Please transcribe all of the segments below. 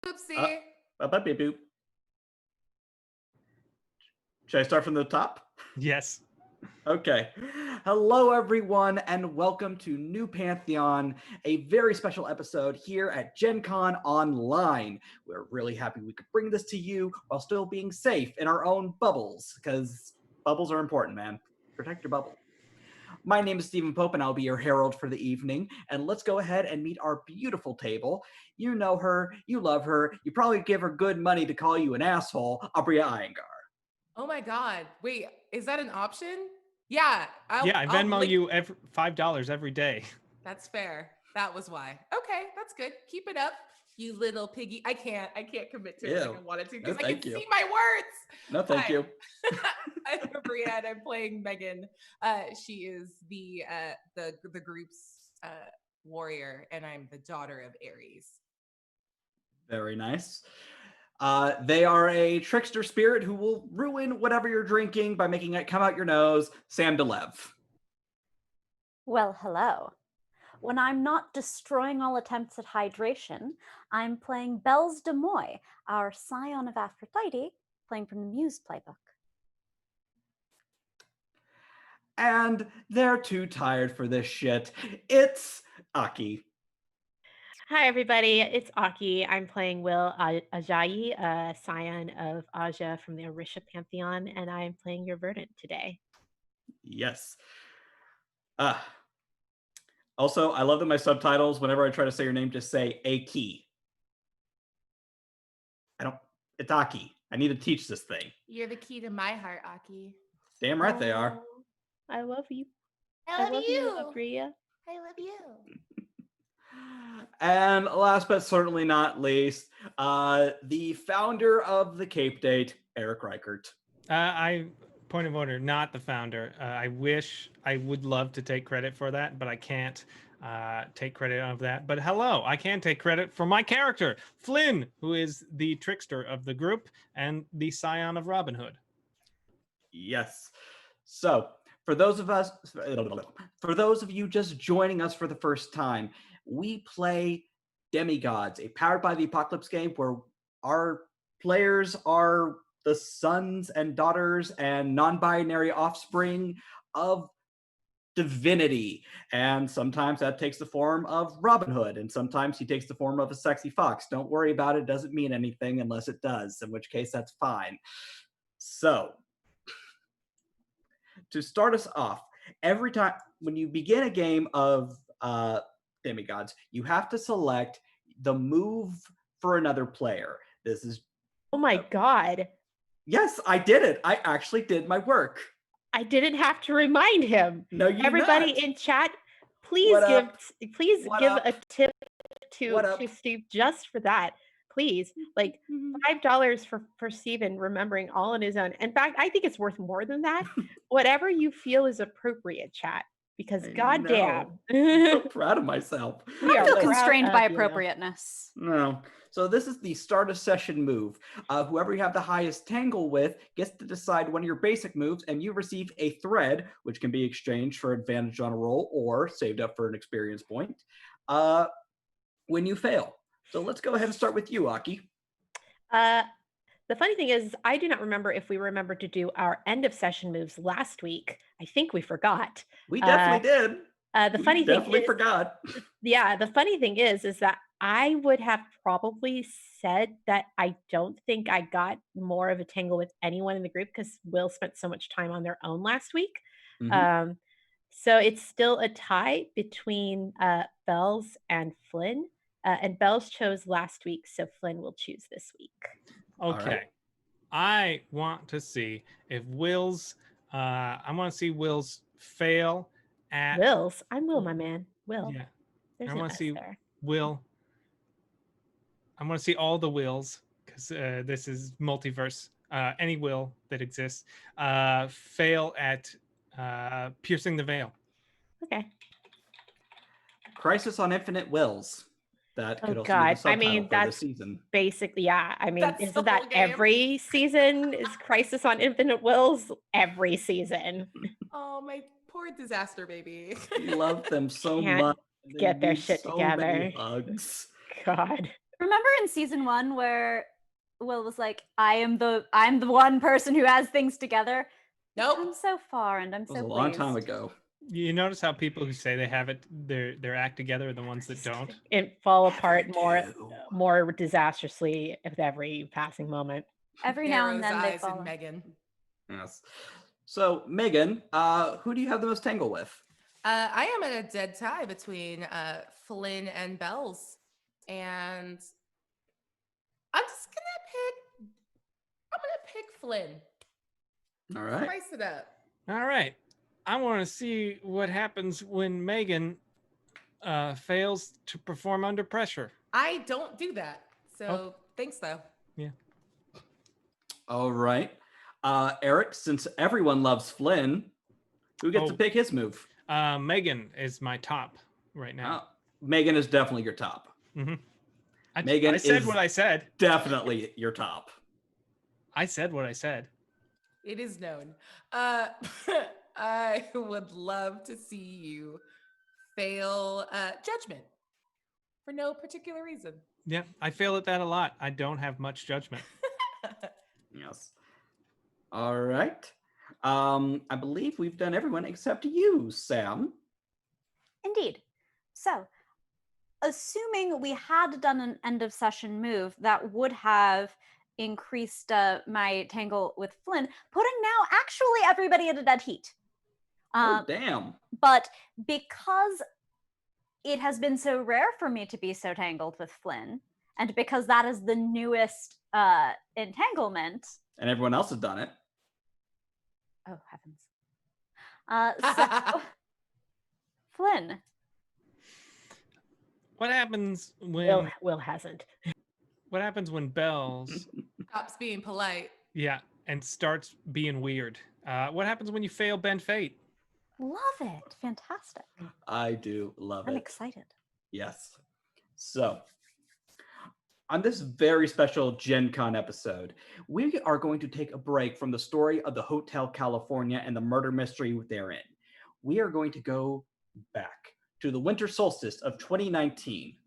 Oopsie. Beep, boop. Should I start from the top? Yes. Okay. Hello, everyone, and welcome to New Pantheon, a very special episode here at Gen Con Online. We're really happy we could bring this to you while still being safe in our own bubbles, because bubbles are important, man. Protect your bubble. My name is Stephen Pope, and I'll be your herald for the evening. And let's go ahead and meet our beautiful table. You know her, you love her, you probably give her good money to call you an asshole, Abria Iyengar. Oh my God. Wait, is that an option? Yeah. I Venmo you $5 every day. That's fair. That was why. Okay, that's good. Keep it up, you little piggy. I can't commit to it like I wanted to because I can see my words. No, thank you. I'm Maria and I'm playing Megan. She is the group's warrior, and I'm the daughter of Ares. Very nice. They are a trickster spirit who will ruin whatever you're drinking by making it come out your nose. Sam Delev. Well, hello. When I'm not destroying all attempts at hydration, I'm playing Bells de Moy, our scion of Aphrodite, playing from the Muse playbook. And they're too tired for this shit. It's Aki. Hi, everybody. It's Aki. I'm playing Will Ajayi, a scion of Aja from the Orisha Pantheon, and I'm playing your Verdant today. Yes. Also, I love that my subtitles, whenever I try to say your name, just say Aki. It's Aki. I need to teach this thing. You're the key to my heart, Aki. Damn right they are. I love you. I love you, Abria. I love you. And last but certainly not least, the founder of the Cape Date, Eric Reichert. Point of order, not the founder. I would love to take credit for that, but I can't take credit of that. But hello, I can take credit for my character, Flynn, who is the trickster of the group and the scion of Robin Hood. Yes. So, for those of you just joining us for the first time, we play Demigods, a Powered by the Apocalypse game where our players are the sons and daughters and non-binary offspring of divinity. And sometimes that takes the form of Robin Hood, and sometimes he takes the form of a sexy fox. Don't worry about it. It doesn't mean anything unless it does, in which case that's fine. So, to start us off, every time when you begin a game of Demigods, you have to select the move for another player. This is... Oh my God. Yes, I did it. I actually did my work. I didn't have to remind him. No, you Everybody not. in chat, please give a tip to Steve just for that. Please, like $5 for Steven remembering all on his own. In fact, I think it's worth more than that. Whatever you feel is appropriate, chat. Because goddamn, I'm so proud of myself. I feel constrained by appropriateness. No. So this is the start of session move. Whoever you have the highest tangle with gets to decide one of your basic moves, and you receive a thread, which can be exchanged for advantage on a roll or saved up for an experience point when you fail. So let's go ahead and start with you, Aki. The funny thing is, I do not remember if we remembered to do our end of session moves last week. I think we forgot. We definitely did. The funny thing definitely is, forgot. Yeah, the funny thing is that I would have probably said that I don't think I got more of a tangle with anyone in the group because Will spent so much time on their own last week. Mm-hmm. So it's still a tie between Bells and Flynn. And Bells chose last week, so Flynn will choose this week. Okay. Right. I want to see if Will's fail at Will's. I'm Will, my man. Will. Yeah. There's I no want to see there. Will. I want to see all the Wills because this is multiverse. Any Will that exists fail at piercing the veil. Okay. Crisis on Infinite Wills. That could also God. be the subtitle for that's this season. Basically, yeah. I mean, That's isn't that every season is Crisis on Infinite Wills? Every season. Oh, my poor disaster baby. We love them so Can't much. get their shit so together. Many hugs. God. Remember in season 1 where Will was like, I'm the one person who has things together? Nope. I'm so far, and I'm It was so a long time pleased. ago. You notice how people who say they have it, their act together, are the ones that don't. It fall apart Never more disastrously with every passing moment. Every now and Arrow's then they eyes fall. and Megan. Yes. So, Megan, who do you have the most tangle with? I am at a dead tie between Flynn and Bells, and I'm gonna pick Flynn. All right. Spice it up. All right. I want to see what happens when Megan fails to perform under pressure. I don't do that, so thanks though. Yeah. All right. Eric, since everyone loves Flynn, who gets to pick his move? Megan is my top right now. Megan is definitely your top. Mm-hmm. Megan I said is what I said. Definitely your top. I said what I said. It is known. I would love to see you fail judgment for no particular reason. Yeah, I fail at that a lot. I don't have much judgment. Yes. All right. I believe we've done everyone except you, Sam. Indeed. So, assuming we had done an end of session move, that would have increased my tangle with Flynn, putting now actually everybody at a dead heat. Oh, damn. But because it has been so rare for me to be so tangled with Flynn, and because that is the newest entanglement. And everyone else has done it. Oh, heavens. So, Flynn. What happens when Will hasn't? What happens when Bells Stops being polite. Yeah, and starts being weird? What happens when you fail Bend Fate? Love it. Fantastic. I do love it. I'm excited. Yes. So, on this very special Gen Con episode, we are going to take a break from the story of the Hotel California and the murder mystery therein. We are going to go back to the winter solstice of 2019,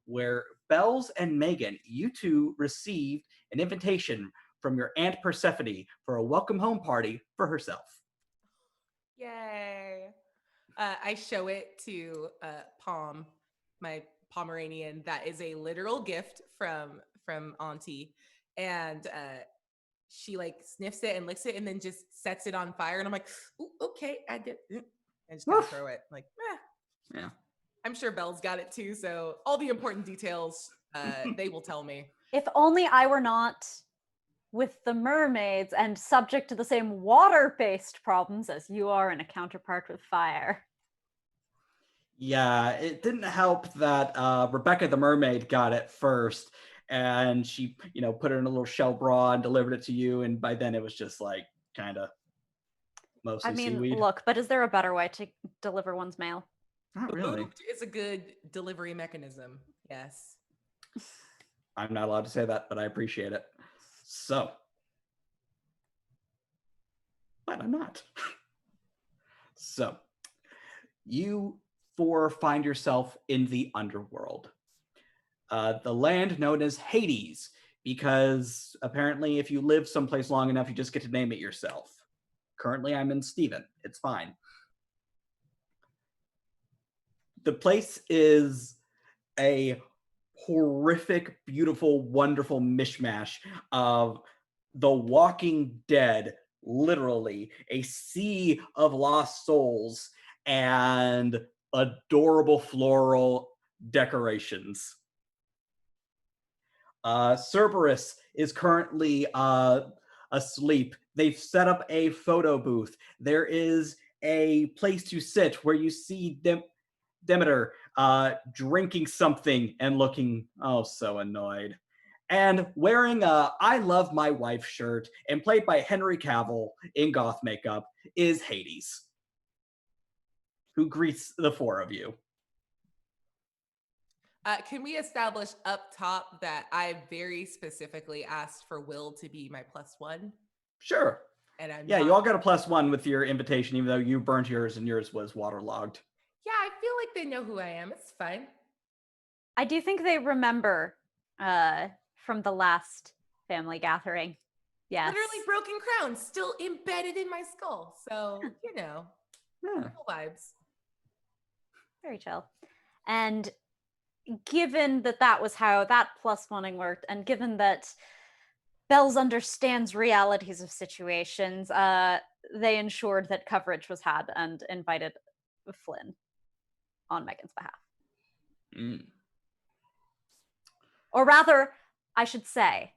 where Bells and Megan, you two received an invitation from your Aunt Persephone for a welcome home party for herself. Yay. I show it to Pom, my Pomeranian. That is a literal gift from Auntie. And she like sniffs it and licks it and then just sets it on fire. And I'm like, ooh, okay, I did. I just gotta throw it. Like, Yeah. I'm sure Belle's got it too. So all the important details, they will tell me. If only I were not with the mermaids and subject to the same water-based problems as you are in a counterpart with fire. Yeah, it didn't help that Rebecca the mermaid got it first, and she, put it in a little shell bra and delivered it to you, and by then it was just like kind of mostly seaweed. Look, but is there a better way to deliver one's mail? Not really. It's a good delivery mechanism. Yes. I'm not allowed to say that, but I appreciate it. So, but I'm not. So, you four find yourself in the underworld. The land known as Hades, because apparently if you live someplace long enough, you just get to name it yourself. Currently, I'm in Steven. It's fine. The place is a horrific, beautiful, wonderful mishmash of The Walking Dead, literally a sea of lost souls and adorable floral decorations. Cerberus is currently asleep. They've set up a photo booth. There is a place to sit where you see Demeter drinking something and looking so annoyed. And wearing a I Love My Wife shirt and played by Henry Cavill in goth makeup is Hades, who greets the four of you. Can we establish up top that I very specifically asked for Will to be my +1? Sure. And you all got a +1 with your invitation, even though you burnt yours and yours was waterlogged. Yeah, I feel like they know who I am. It's fine. I do think they remember from the last family gathering. Yes. Literally broken crown still embedded in my skull. So, Yeah. cool vibes. Very chill. And given that that was how that +1ing worked, and given that Bells understands realities of situations, they ensured that coverage was had and invited Flynn on Megan's behalf. Mm. Or rather, I should say,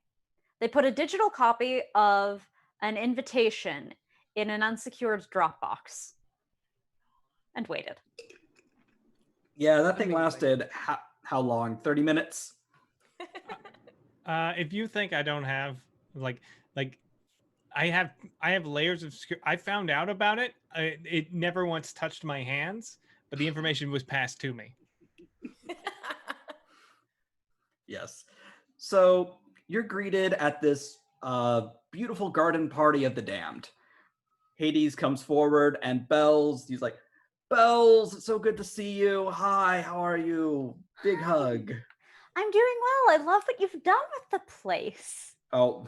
they put a digital copy of an invitation in an unsecured Dropbox and waited. Yeah, that thing Amazing. lasted how long? 30 minutes? If you think I don't have like I have layers of I found out about it. It never once touched my hands, but the information was passed to me. Yes. So you're greeted at this beautiful garden party of the damned. Hades comes forward and Bells, he's like, Bells, it's so good to see you. Hi, how are you? Big hug. I'm doing well. I love what you've done with the place. Oh,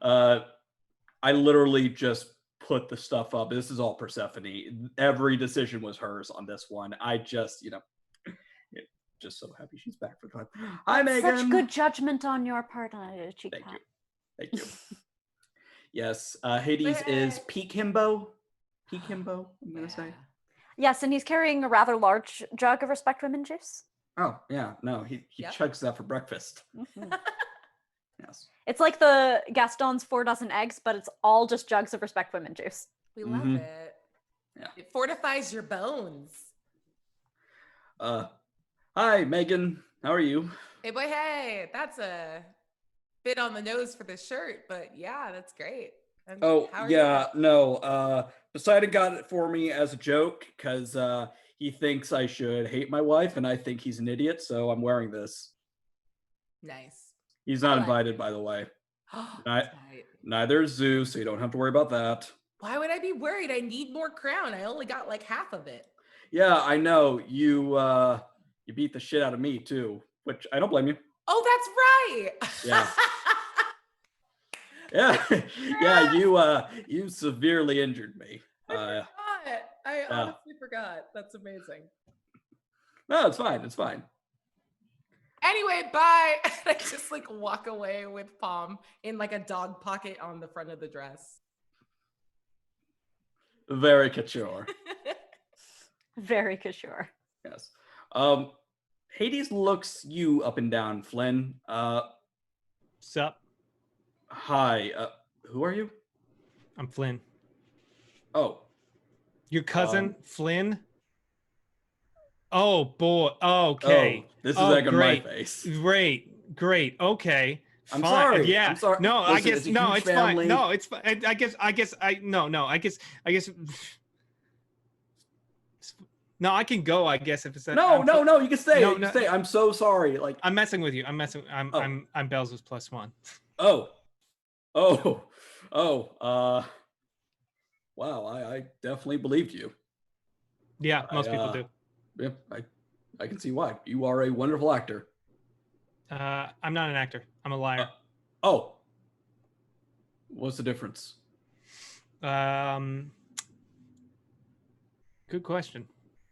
I literally just put the stuff up. This is all Persephone. Every decision was hers on this one. I just, just so happy she's back for time. Hi, Megan. Such good judgment on your part. Thank you. Thank you. Yes, Hades is peak himbo. Peak himbo, I'm going to say. Yes, and he's carrying a rather large jug of Respect Women juice. Oh, yeah. No, he chugs that for breakfast. Mm-hmm. Yes. It's like the Gaston's 4 dozen eggs, but it's all just jugs of Respect Women juice. We love it. Yeah. It fortifies your bones. Hi, Megan. How are you? Hey, boy, hey. That's a bit on the nose for this shirt, but yeah, that's great. Oh, how are yeah. you? No, Poseidon got it for me as a joke because he thinks I should hate my wife, and I think he's an idiot, so I'm wearing this. Nice. He's not invited, by the way. Neither is Zeus, so you don't have to worry about that. Why would I be worried? I need more crown. I only got like half of it. Yeah, I know. You beat the shit out of me too, which I don't blame you. Oh, that's right. Yeah. Yeah, you severely injured me. I forgot. I honestly forgot. That's amazing. No, it's fine. It's fine. Anyway, bye. I just like walk away with Palm in like a dog pocket on the front of the dress. Very couture. Very couture. Yes. Hades looks you up and down, Flynn. Sup? Hi. Who are you? I'm Flynn. Oh. Your cousin, Flynn? Oh, boy. Okay. Oh, this is egg on my face. Great. Okay. I'm fine. sorry. Yeah. I'm sorry. No, Listen, I guess no, it's family. fine. No, it's fine. I guess no, I can go, I guess, if it's that. No, you can stay. No, you can stay. I'm so sorry. Like I'm messing with you. I'm Bells was +1. Wow, I definitely believed you. Yeah, most people do. Yeah, I can see why. You are a wonderful actor. I'm not an actor. I'm a liar. What's the difference? Good question.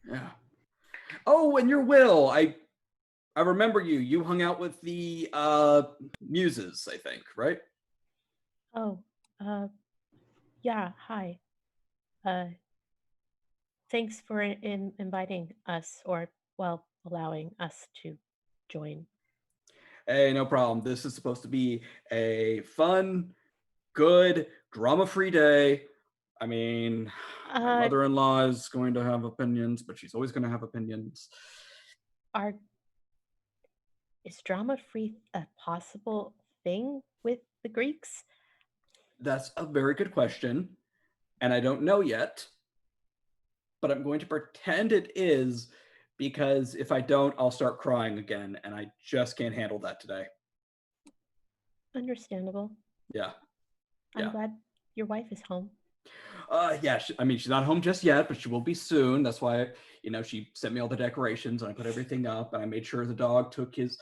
Yeah. Oh, and your will. I remember you. You hung out with the muses, I think, right? Oh, yeah. Hi. Thanks for inviting us, or well, allowing us to join. Hey, no problem. This is supposed to be a fun, good, drama-free day. I mean, my mother-in-law is going to have opinions, but she's always going to have opinions. Is drama-free a possible thing with the Greeks? That's a very good question, and I don't know yet, but I'm going to pretend it is, because if I don't, I'll start crying again, and I just can't handle that today. Understandable. Yeah. I'm glad your wife is home. Yeah, she's not home just yet, but she will be soon. That's why, she sent me all the decorations and I put everything up, and I made sure the dog took his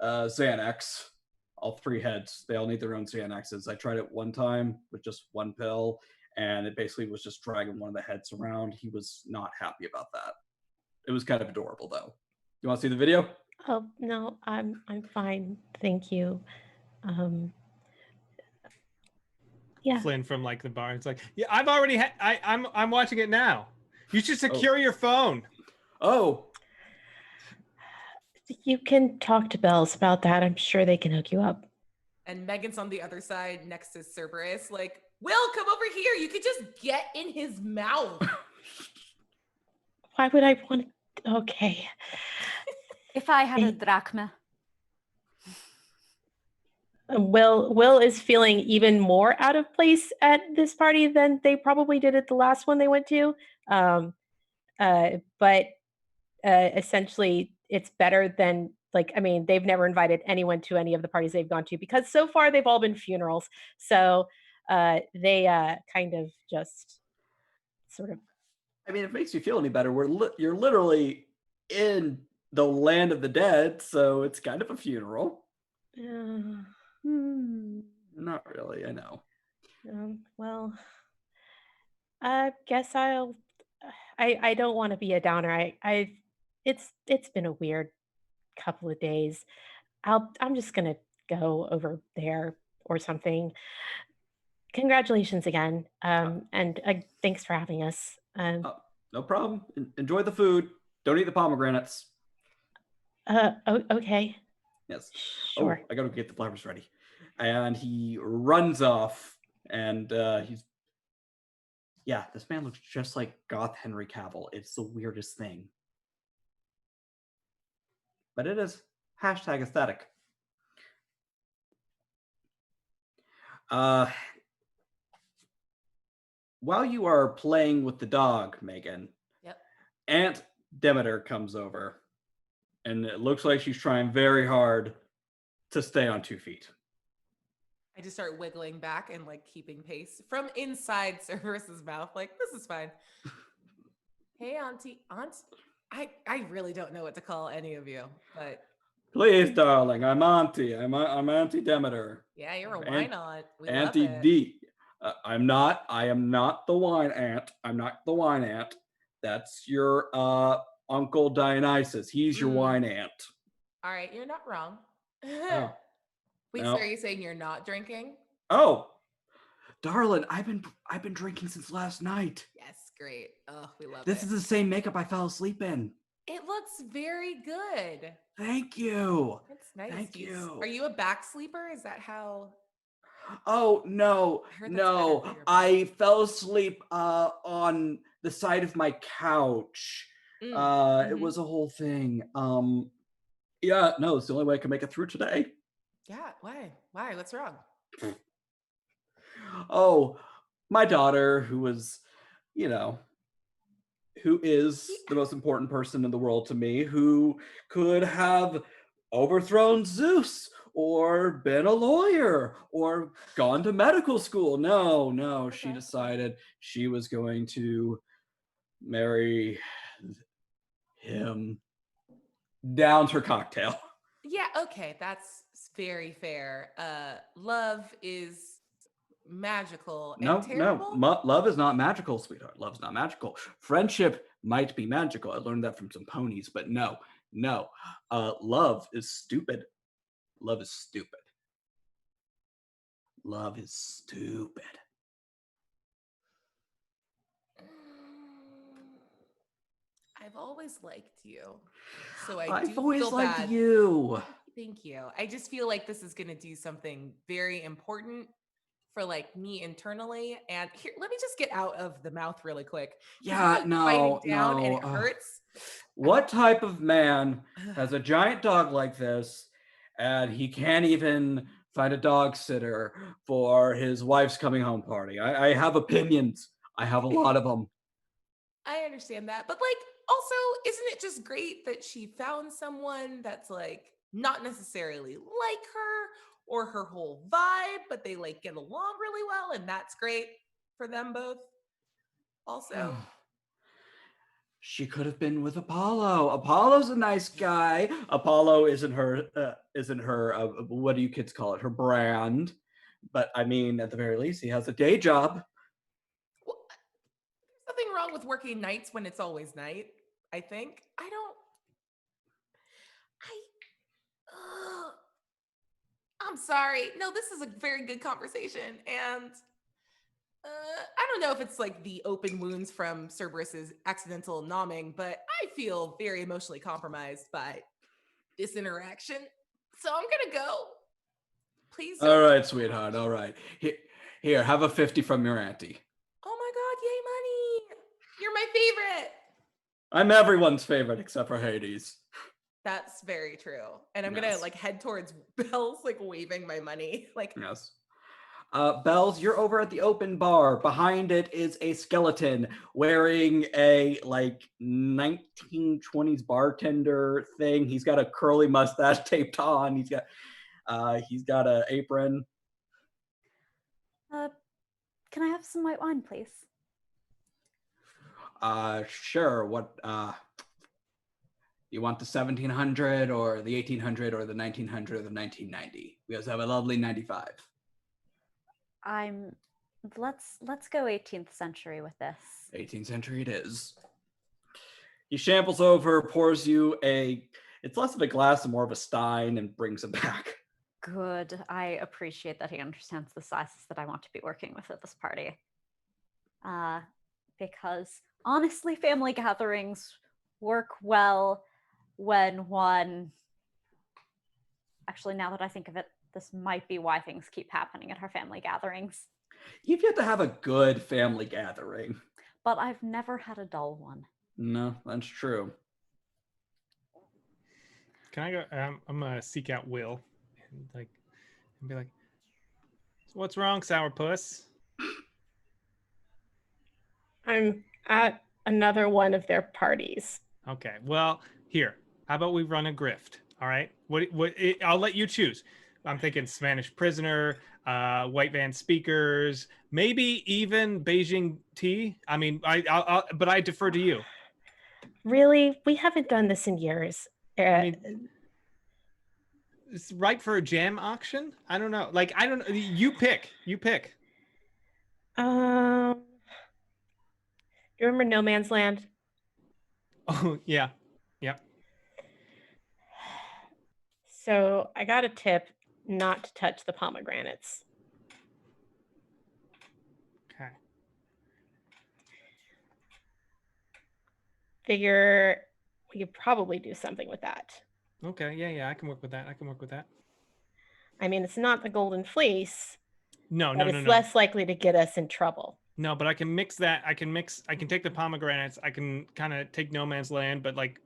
Xanax. All 3 heads, they all need their own Xanaxes. I tried it one time with just 1 pill, and it basically was just dragging one of the heads around. He was not happy about that. It was kind of adorable, though. You want to see the video? Oh no, I'm fine, thank you. Yeah. Flynn from like the bar. It's like, yeah, I've already had. I'm watching it now. You should secure your phone. Oh. You can talk to Bells about that. I'm sure they can hook you up. And Megan's on the other side next to Cerberus, like, Will, come over here. You could just get in his mouth. Why would I want to? Okay. If I had a drachma. Will is feeling even more out of place at this party than they probably did at the last one they went to. But essentially, it's better than, like, I mean, they've never invited anyone to any of the parties they've gone to because so far they've all been funerals. So they kind of just sort of. I mean, if it makes you feel any better, you're literally in the land of the dead, so it's kind of a funeral. Not really, I know. Well, I guess I don't want to be a downer. It's been a weird couple of days. I'm just gonna go over there or something. Congratulations again, and thanks for having us. No problem. Enjoy the food. Don't eat the pomegranates. Okay. Yes. Sure. Oh, I gotta get the flowers ready. And he runs off, and yeah, this man looks just like goth Henry Cavill. It's the weirdest thing. But it is hashtag aesthetic. While you are playing with the dog, Megan, Aunt Demeter comes over, and it looks like she's trying very hard to stay on 2 feet. I just start wiggling back and like keeping pace from inside Cerberus's mouth. Like, this is fine. Hey, Aunt, I really don't know what to call any of you, but please, darling, I'm Auntie. I'm Auntie Demeter. Yeah, you're a wine aunt. We Auntie love it. D. I am not the wine aunt. I'm not the wine aunt. That's your Uncle Dionysus. He's your wine aunt. All right, you're not wrong. Oh. Wait, No. so are you saying you're not drinking? Oh, darling, I've been drinking since last night. Yes, great. Oh, we love it. This is the same makeup I fell asleep in. It looks very good. Thank you. That's nice. Thank you. Are you a back sleeper? Is that how? Oh no, I fell asleep on the side of my couch. It was a whole thing. Yeah, no, it's the only way I can make it through today. Yeah, why? What's wrong? Oh, my daughter, who is the most important person in the world to me, who could have overthrown Zeus or been a lawyer or gone to medical school. No, she decided she was going to marry him. Downed her cocktail. Yeah, okay, that's very fair. Love is magical and terrible. No, love is not magical, sweetheart. Love's not magical. Friendship might be magical. I learned that from some ponies, but no. Love is stupid. Love is stupid. Love is stupid. I've always liked you, so I've always liked you. Thank you. I just feel like this is going to do something very important for like me internally. And here, let me just get out of the mouth really quick. Yeah, no. And it hurts. What type of man has a giant dog like this, and he can't even find a dog sitter for his wife's coming home party? I have opinions. I have a lot of them. I understand that, but like, also, isn't it just great that she found someone that's like not necessarily like her or her whole vibe, but they like get along really well, and that's great for them both. Also, She could have been with Apollo. Apollo's a nice guy. Apollo isn't her. What do you kids call it? Her brand. But I mean, at the very least, he has a day job. Well, there's nothing wrong with working nights when it's always night. I think. I don't. I'm sorry. No, this is a very good conversation, and I don't know if it's like the open wounds from Cerberus's accidental nomming, but I feel very emotionally compromised by this interaction. So I'm gonna go. Please don't. All right, sweetheart. All right. Here, have a 50 from your auntie. Oh my god, yay money! You're my favorite. I'm everyone's favorite except for Hades. That's very true. And I'm gonna like head towards Bells, like waving my money. Like Yes. Bells, you're over at the open bar. Behind it is a skeleton wearing a like 1920s bartender thing. He's got a curly mustache taped on. He's got an apron. Can I have some white wine, please? Sure. What you want, the 1700 or the 1800 or the 1900 or the 1990? We also have a lovely 95. Let's go 18th century with this. 18th century it is. He shambles over, pours you it's less of a glass and more of a stein, and brings it back. Good. I appreciate that he understands the sizes that I want to be working with at this party. Because honestly, family gatherings work well when one... Actually, now that I think of it, this might be why things keep happening at our family gatherings. You've yet to have a good family gathering. But I've never had a dull one. No, that's true. Can I go? I'm gonna seek out Will and be like, "So what's wrong, sourpuss?" I'm at another one of their parties. Okay. Well, here. How about we run a grift? All right. I'll let you choose. I'm thinking Spanish prisoner, white van speakers, maybe even Beijing tea. I mean, but I defer to you. Really? We haven't done this in years. I mean, it's right for a jam auction. I don't know. Like, I don't know. You pick. You pick. Do you remember No Man's Land? Oh, yeah. Yep. So I got a tip not to touch the pomegranates. Okay. Figure we could probably do something with that. Okay. Yeah. I can work with that. I mean, it's not the golden fleece. No. It's less likely to get us in trouble. No, but I can mix that. I can take the pomegranates. I can kind of take No Man's Land, but like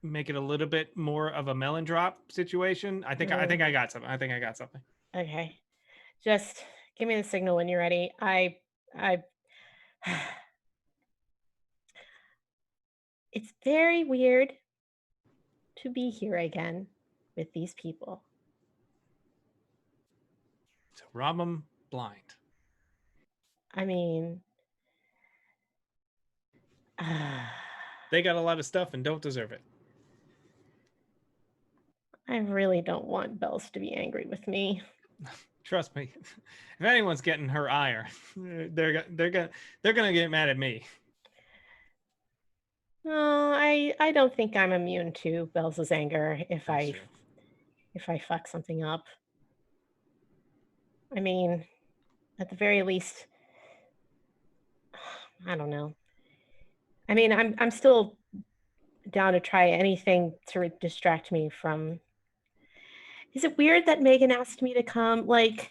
make it a little bit more of a melon drop situation. I think I got something. Okay. Just give me the signal when you're ready. It's very weird to be here again with these people. So rob them blind. I mean, they got a lot of stuff and don't deserve it. I really don't want Bells to be angry with me. Trust me. If anyone's getting her ire, they're gonna get mad at me. No, I don't think I'm immune to Bells' anger if I fuck something up. I mean, at the very least, I don't know. I mean, I'm still down to try anything to distract me from. Is it weird that Megan asked me to come? Like,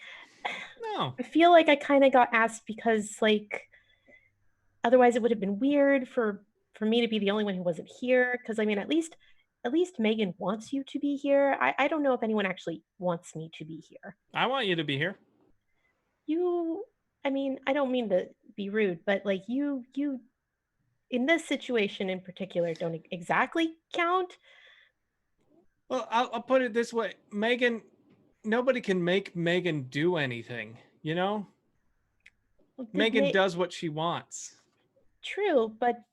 no. I feel like I kind of got asked because, like, otherwise it would have been weird for me to be the only one who wasn't here. Because I mean, at least Megan wants you to be here. I don't know if anyone actually wants me to be here. I want you to be here. I mean, I don't mean to be rude, but like you in this situation in particular don't exactly count. Well, I'll put it this way. Nobody can make Megan do anything, you know? Well, Megan does what she wants. True, but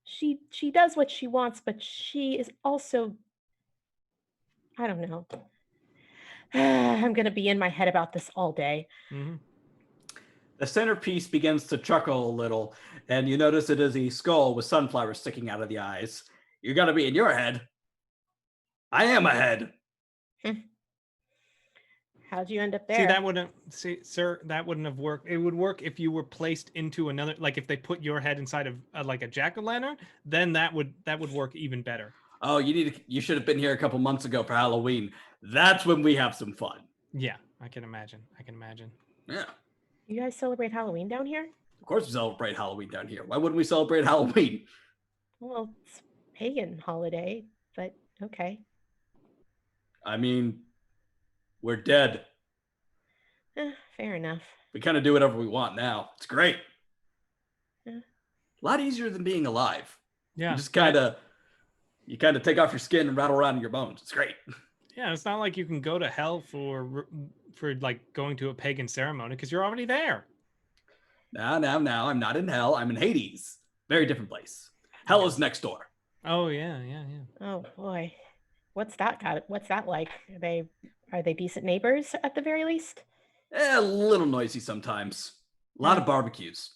she does what she wants, but she is also, I don't know. I'm gonna be in my head about this all day. Mm-hmm. The centerpiece begins to chuckle a little, and you notice it is a skull with sunflowers sticking out of the eyes. You're gonna be in your head. I am a head. How'd you end up there? See, that wouldn't, sir, that wouldn't have worked. It would work if you were placed into another, like if they put your head inside of like a jack-o'-lantern, then that would work even better. Oh, you should have been here a couple months ago for Halloween. That's when we have some fun. Yeah, I can imagine. Yeah. You guys celebrate Halloween down here? Of course we celebrate Halloween down here. Why wouldn't we celebrate Halloween? Well, it's a pagan holiday, but okay. I mean, we're dead. Fair enough. We kind of do whatever we want now. It's great. Yeah. A lot easier than being alive. Yeah. You just kind of take off your skin and rattle around in your bones. It's great. Yeah, it's not like you can go to hell for like going to a pagan ceremony because you're already there. Now, I'm not in hell. I'm in Hades. Very different place. Hell is next door. Oh yeah. Oh boy, what's that like? Are they decent neighbors at the very least? A little noisy sometimes. A lot of barbecues.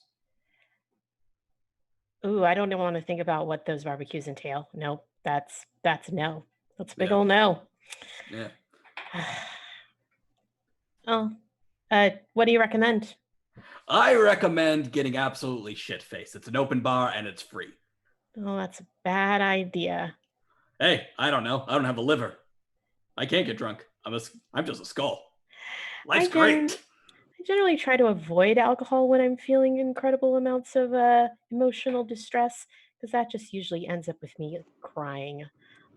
Ooh, I don't want to think about what those barbecues entail. No, that's no. That's a big Yeah. old no. Yeah. Oh, what do you recommend? I recommend getting absolutely shit-faced. It's an open bar and it's free. Oh, that's a bad idea. Hey, I don't know. I don't have a liver. I can't get drunk. I'm just a skull. Life's great. I generally try to avoid alcohol when I'm feeling incredible amounts of emotional distress, because that just usually ends up with me crying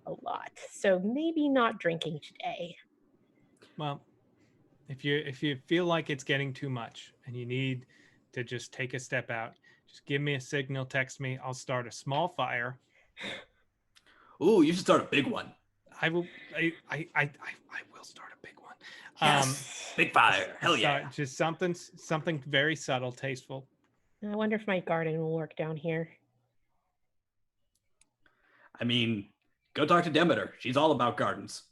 a lot. So maybe not drinking today. Well, if you feel like it's getting too much and you need to just take a step out, just give me a signal, text me. I'll start a small fire. Ooh, you should start a big one. I will start a big one. Yes. Big fire. Hell yeah. Just something very subtle, tasteful. I wonder if my garden will work down here. I mean, go talk to Demeter. She's all about gardens.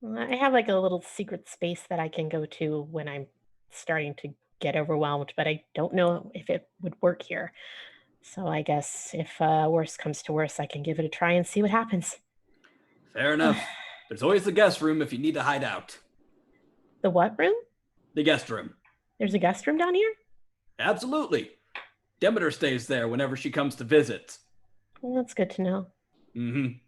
I have like a little secret space that I can go to when I'm starting to get overwhelmed, but I don't know if it would work here. So I guess if worse comes to worse, I can give it a try and see what happens. Fair enough. There's always the guest room if you need to hide out. The what room? The guest room. There's a guest room down here? Absolutely. Demeter stays there whenever she comes to visit. Well, that's good to know. Mm-hmm.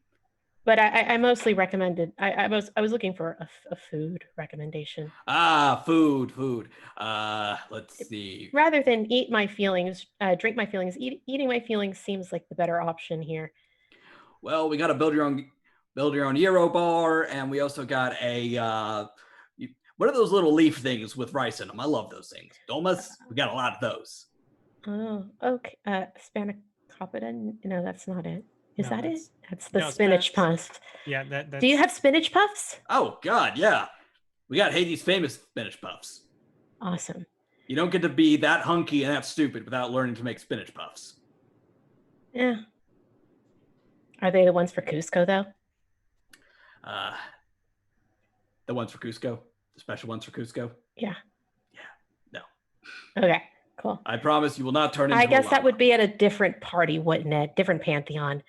But I mostly recommended, I was looking for a food recommendation. Ah, food. Let's see. Rather than eat my feelings, drink my feelings, eating my feelings seems like the better option here. Well, we got to build your own Euro bar, and we also got what are those little leaf things with rice in them? I love those things. Domas, we got a lot of those. Oh, okay. Spanakopita? No, that's not it. Is that it? That's the no, spinach puffs. Yeah, that's... Do you have spinach puffs? Oh, God, yeah. We got Hades' famous spinach puffs. Awesome. You don't get to be that hunky and that stupid without learning to make spinach puffs. Yeah. Are they the ones for Cusco, though? The ones for Cusco? The special ones for Cusco? Yeah. No. Okay, cool. I promise you will not turn into I guess a that would be at a different party, wouldn't it? Different Pantheon.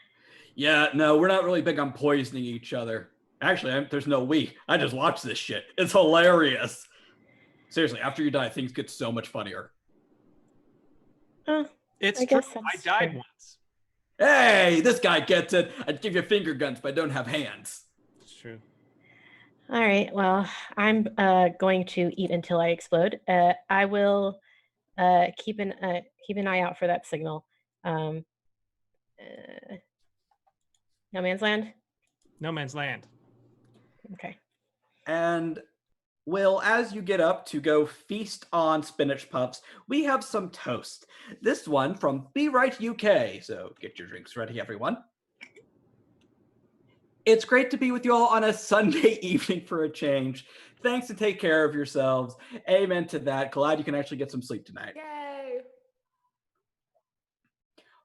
Yeah, no, we're not really big on poisoning each other. Actually, there's no we. I just watch this shit. It's hilarious. Seriously, after you die, things get so much funnier. It's I true. guess I that's died true. once. Hey, this guy gets it. I'd give you finger guns, but I don't have hands. It's true. All right. Well, I'm going to eat until I explode. I will keep an eye out for that signal. No Man's Land? No Man's Land. Okay. And, Will, as you get up to go feast on spinach puffs, we have some toast. This one from Be Right UK. So get your drinks ready, everyone. It's great to be with you all on a Sunday evening for a change. Thanks and take care of yourselves. Amen to that. Glad you can actually get some sleep tonight. Yay.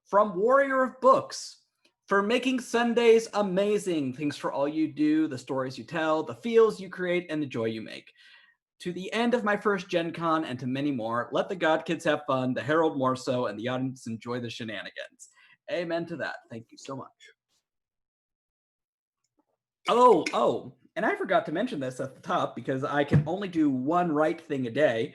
From Warrior of Books, for making Sundays amazing. Thanks for all you do, the stories you tell, the feels you create, and the joy you make. To the end of my first Gen Con and to many more, let the God Kids have fun, the Herald more so, and the audience enjoy the shenanigans. Amen to that. Thank you so much. Oh, and I forgot to mention this at the top because I can only do one right thing a day.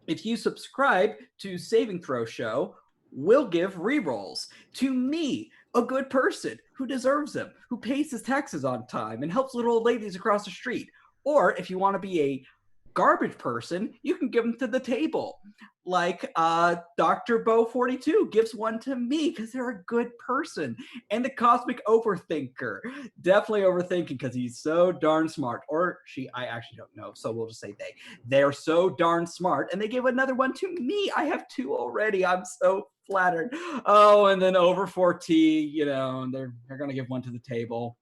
If you subscribe to Saving Throw Show, we'll give rerolls to me, a good person who deserves them, who pays his taxes on time and helps little old ladies across the street. Or if you want to be a garbage person, you can give them to the table. Like Dr. Bo 42 gives one to me because they're a good person. And the Cosmic Overthinker, definitely overthinking because he's so darn smart. Or she, I actually don't know, so we'll just say they. They're so darn smart, and they gave another one to me. I have two already. I'm so flattered. Oh, and then Over 4T, you know, they're going to give one to the table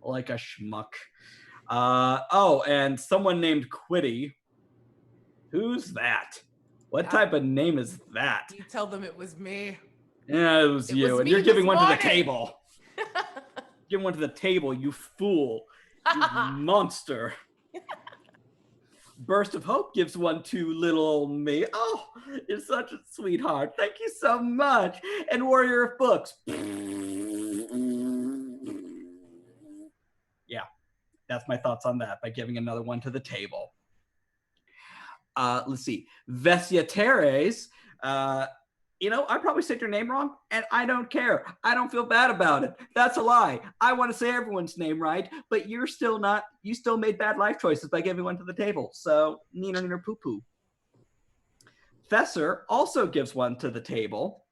like a schmuck. And someone named Quitty. Who's that? What type of name is that? You tell them it was me. Yeah, it was you. And you're giving one to the table. Giving one to the table, you fool. You monster. Burst of Hope gives one to little old me. Oh, you're such a sweetheart. Thank you so much. And Warrior of Books. Yeah, that's my thoughts on that by giving another one to the table. Let's see. Vesia Teres. You know, I probably said your name wrong, and I don't care. I don't feel bad about it. That's a lie. I want to say everyone's name right, but you're still not. You still made bad life choices by giving one to the table. So, neener poo poo. Fesser also gives one to the table.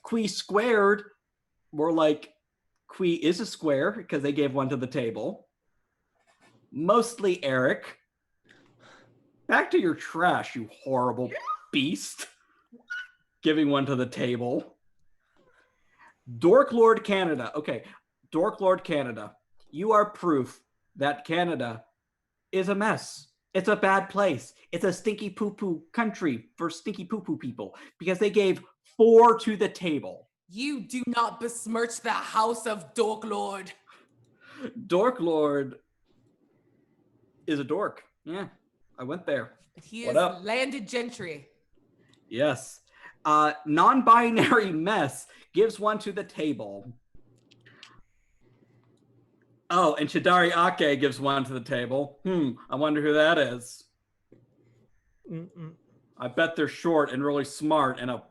Qui squared, more like Qui is a square because they gave one to the table. Mostly Eric. Back to your trash, you horrible beast. Giving one to the table. Dork Lord Canada. Okay, Dork Lord Canada. You are proof that Canada is a mess. It's a bad place. It's a stinky poo-poo country for stinky poo-poo people because they gave 4 to the table. You do not besmirch the house of Dork Lord. Dork Lord is a dork. Yeah, I went there. But he What is up? landed gentry. Yes. Non-binary mess gives one to the table. Oh, and Shidari Ake gives one to the table. I wonder who that is. I bet they're short and really smart and a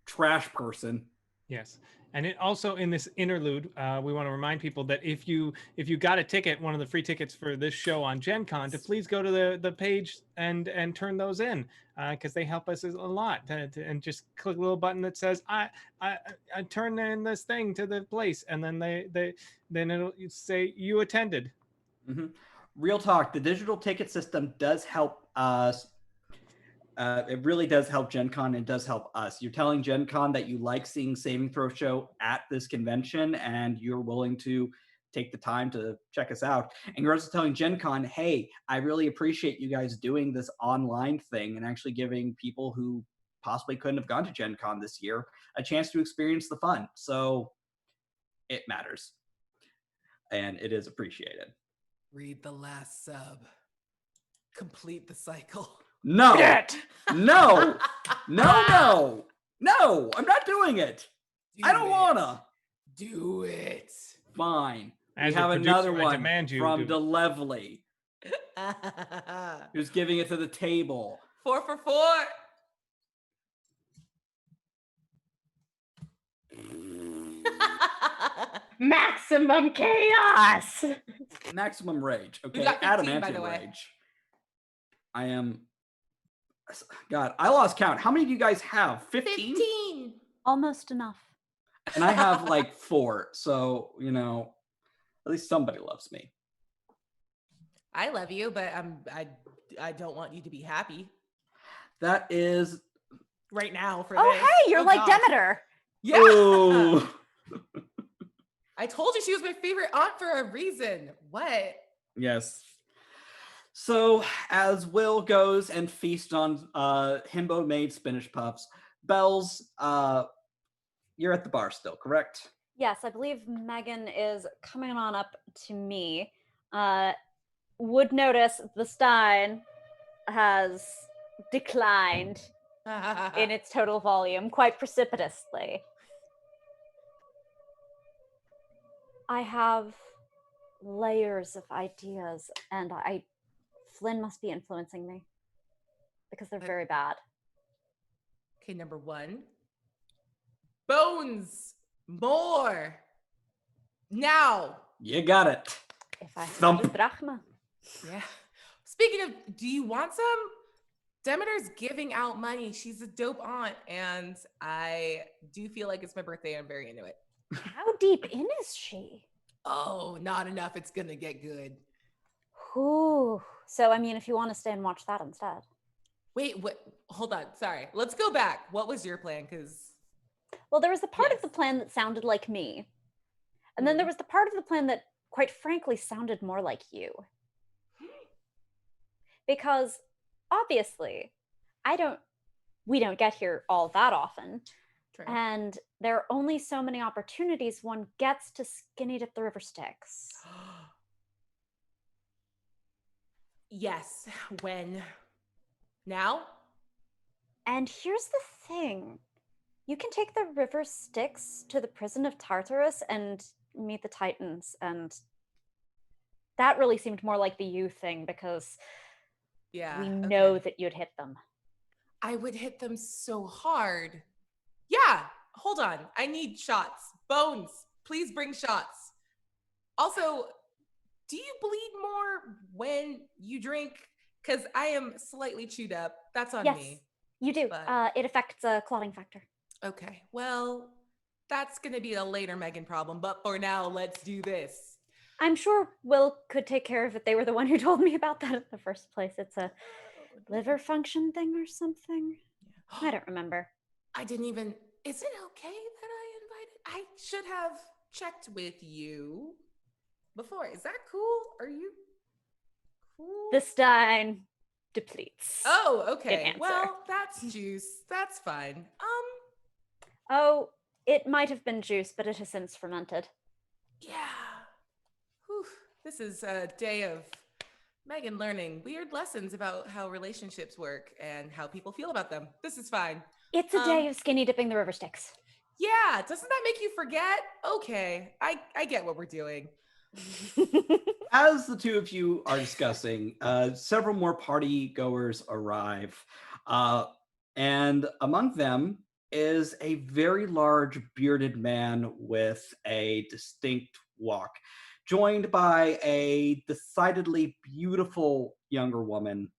trash person. Yes. And it also, in this interlude, we want to remind people that if you got a ticket, one of the free tickets for this show on Gen Con, to please go to the page and turn those in because they help us a lot. And just click a little button that says I turn in this thing to the place, and then then it'll say you attended. Mm-hmm. Real talk. The digital ticket system does help us. It really does help Gen Con and does help us. You're telling Gen Con that you like seeing Saving Throw Show at this convention and you're willing to take the time to check us out. And you're also telling Gen Con, hey, I really appreciate you guys doing this online thing and actually giving people who possibly couldn't have gone to Gen Con this year a chance to experience the fun. So it matters. And it is appreciated. Read the last sub. Complete the cycle. No, no, I'm not doing it. I don't wanna. Do it. Fine. As we have a producer, another I one demand you from do. DeLevely, who's giving it to the table. 4 for 4. Maximum chaos. Maximum rage. Okay, We got 15, by adamantium the way. rage. I am. God, I lost count. How many do you guys have? 15? 15. Almost enough. And I have like 4. So, you know, at least somebody loves me. I love you, but I don't want you to be happy That is. right now for Oh, this. hey, you're like gosh. Demeter. Yeah. Ooh. I told you she was my favorite aunt for a reason. What? Yes. So as Will goes and feasts on himbo-made spinach puffs, Bells, you're at the bar still, correct? Yes, I believe Megan is coming on up to me. Would notice the Stein has declined in its total volume quite precipitously. I have layers of ideas, and Flynn must be influencing me because they're very bad. Okay, number 1. Bones. More. Now. You got it. If I Thump. had a drachma. Yeah. Speaking of, do you want some? Demeter's giving out money. She's a dope aunt, and I do feel like it's my birthday. I'm very into it. How deep in is she? Oh, not enough. It's gonna get good. Ooh. So, I mean, if you want to stay and watch that instead. Wait, what? Hold on. Sorry. Let's go back. What was your plan? Well, there was the part of the plan that sounded like me. And then there was the part of the plan that, quite frankly, sounded more like you. Because, obviously, we don't get here all that often. True. And there are only so many opportunities one gets to skinny dip the river Styx. Yes. When? Now? And here's the thing. You can take the river Styx to the prison of Tartarus and meet the Titans, and that really seemed more like the you thing because we know that you'd hit them. I would hit them so hard. Yeah, hold on. I need shots. Bones, please bring shots. Also, do you bleed more when you drink? Because I am slightly chewed up. That's on me. Yes, you do. But... it affects a clotting factor. Okay, well, that's going to be a later Megan problem. But for now, let's do this. I'm sure Will could take care of it. They were the one who told me about that in the first place. It's a liver function thing or something. I don't remember. I didn't even... Is it okay that I invited? I should have checked with you before. Is that cool? Are you cool? The Stein depletes. Oh, okay. Well, that's juice. That's fine. Oh, it might have been juice, but it has since fermented. Yeah. Whew. This is a day of Megan learning weird lessons about how relationships work and how people feel about them. This is fine. It's a day of skinny dipping the river Styx. Yeah, doesn't that make you forget? Okay, I get what we're doing. As the two of you are discussing, several more party goers arrive. And among them is a very large bearded man with a distinct walk, joined by a decidedly beautiful younger woman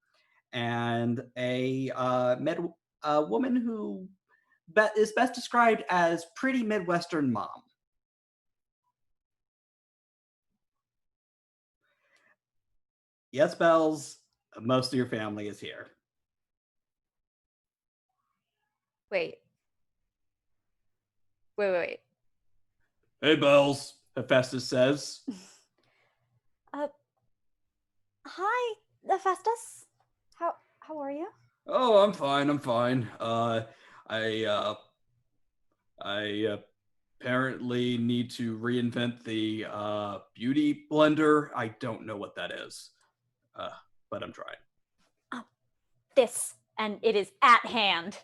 and a woman who is best described as pretty Midwestern mom. Yes, Bells, most of your family is here. Wait. Hey, Bells, Hephaestus says. Hi, Hephaestus. How are you? Oh, I'm fine. I apparently need to reinvent the beauty blender. I don't know what that is, but I'm trying. And it is at hand.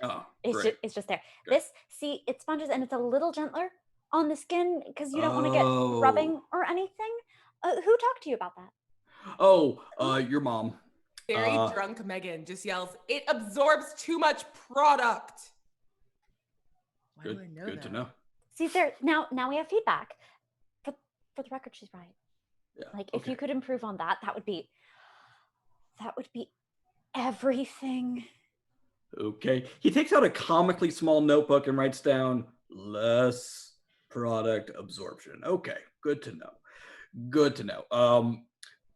Oh, it's just there. Great. See, it sponges and it's a little gentler on the skin because you don't want to get rubbing or anything. Who talked to you about that? Oh, your mom. Very drunk Megan just yells, "It absorbs too much product." Why do I know good that? to know. See, there now we have feedback. For the record, she's right. Yeah, if you could improve on that, that would be everything. Okay. He takes out a comically small notebook and writes down less product absorption. Okay, good to know.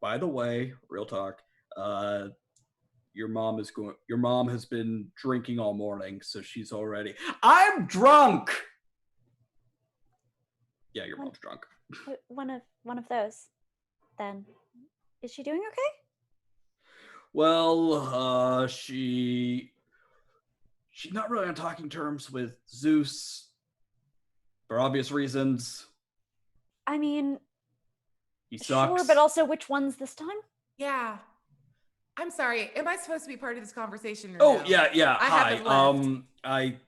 By the way, real talk, your mom has been drinking all morning, so she's already... I'm drunk! Yeah, your mom's drunk. One of those. Then is she doing okay? Well, she she's not really on talking terms with Zeus for obvious reasons. I mean, He sucks. sure, but also which one's this time? Yeah. I'm sorry. Am I supposed to be part of this conversation? Or Oh, no? yeah. I Hi. haven't left.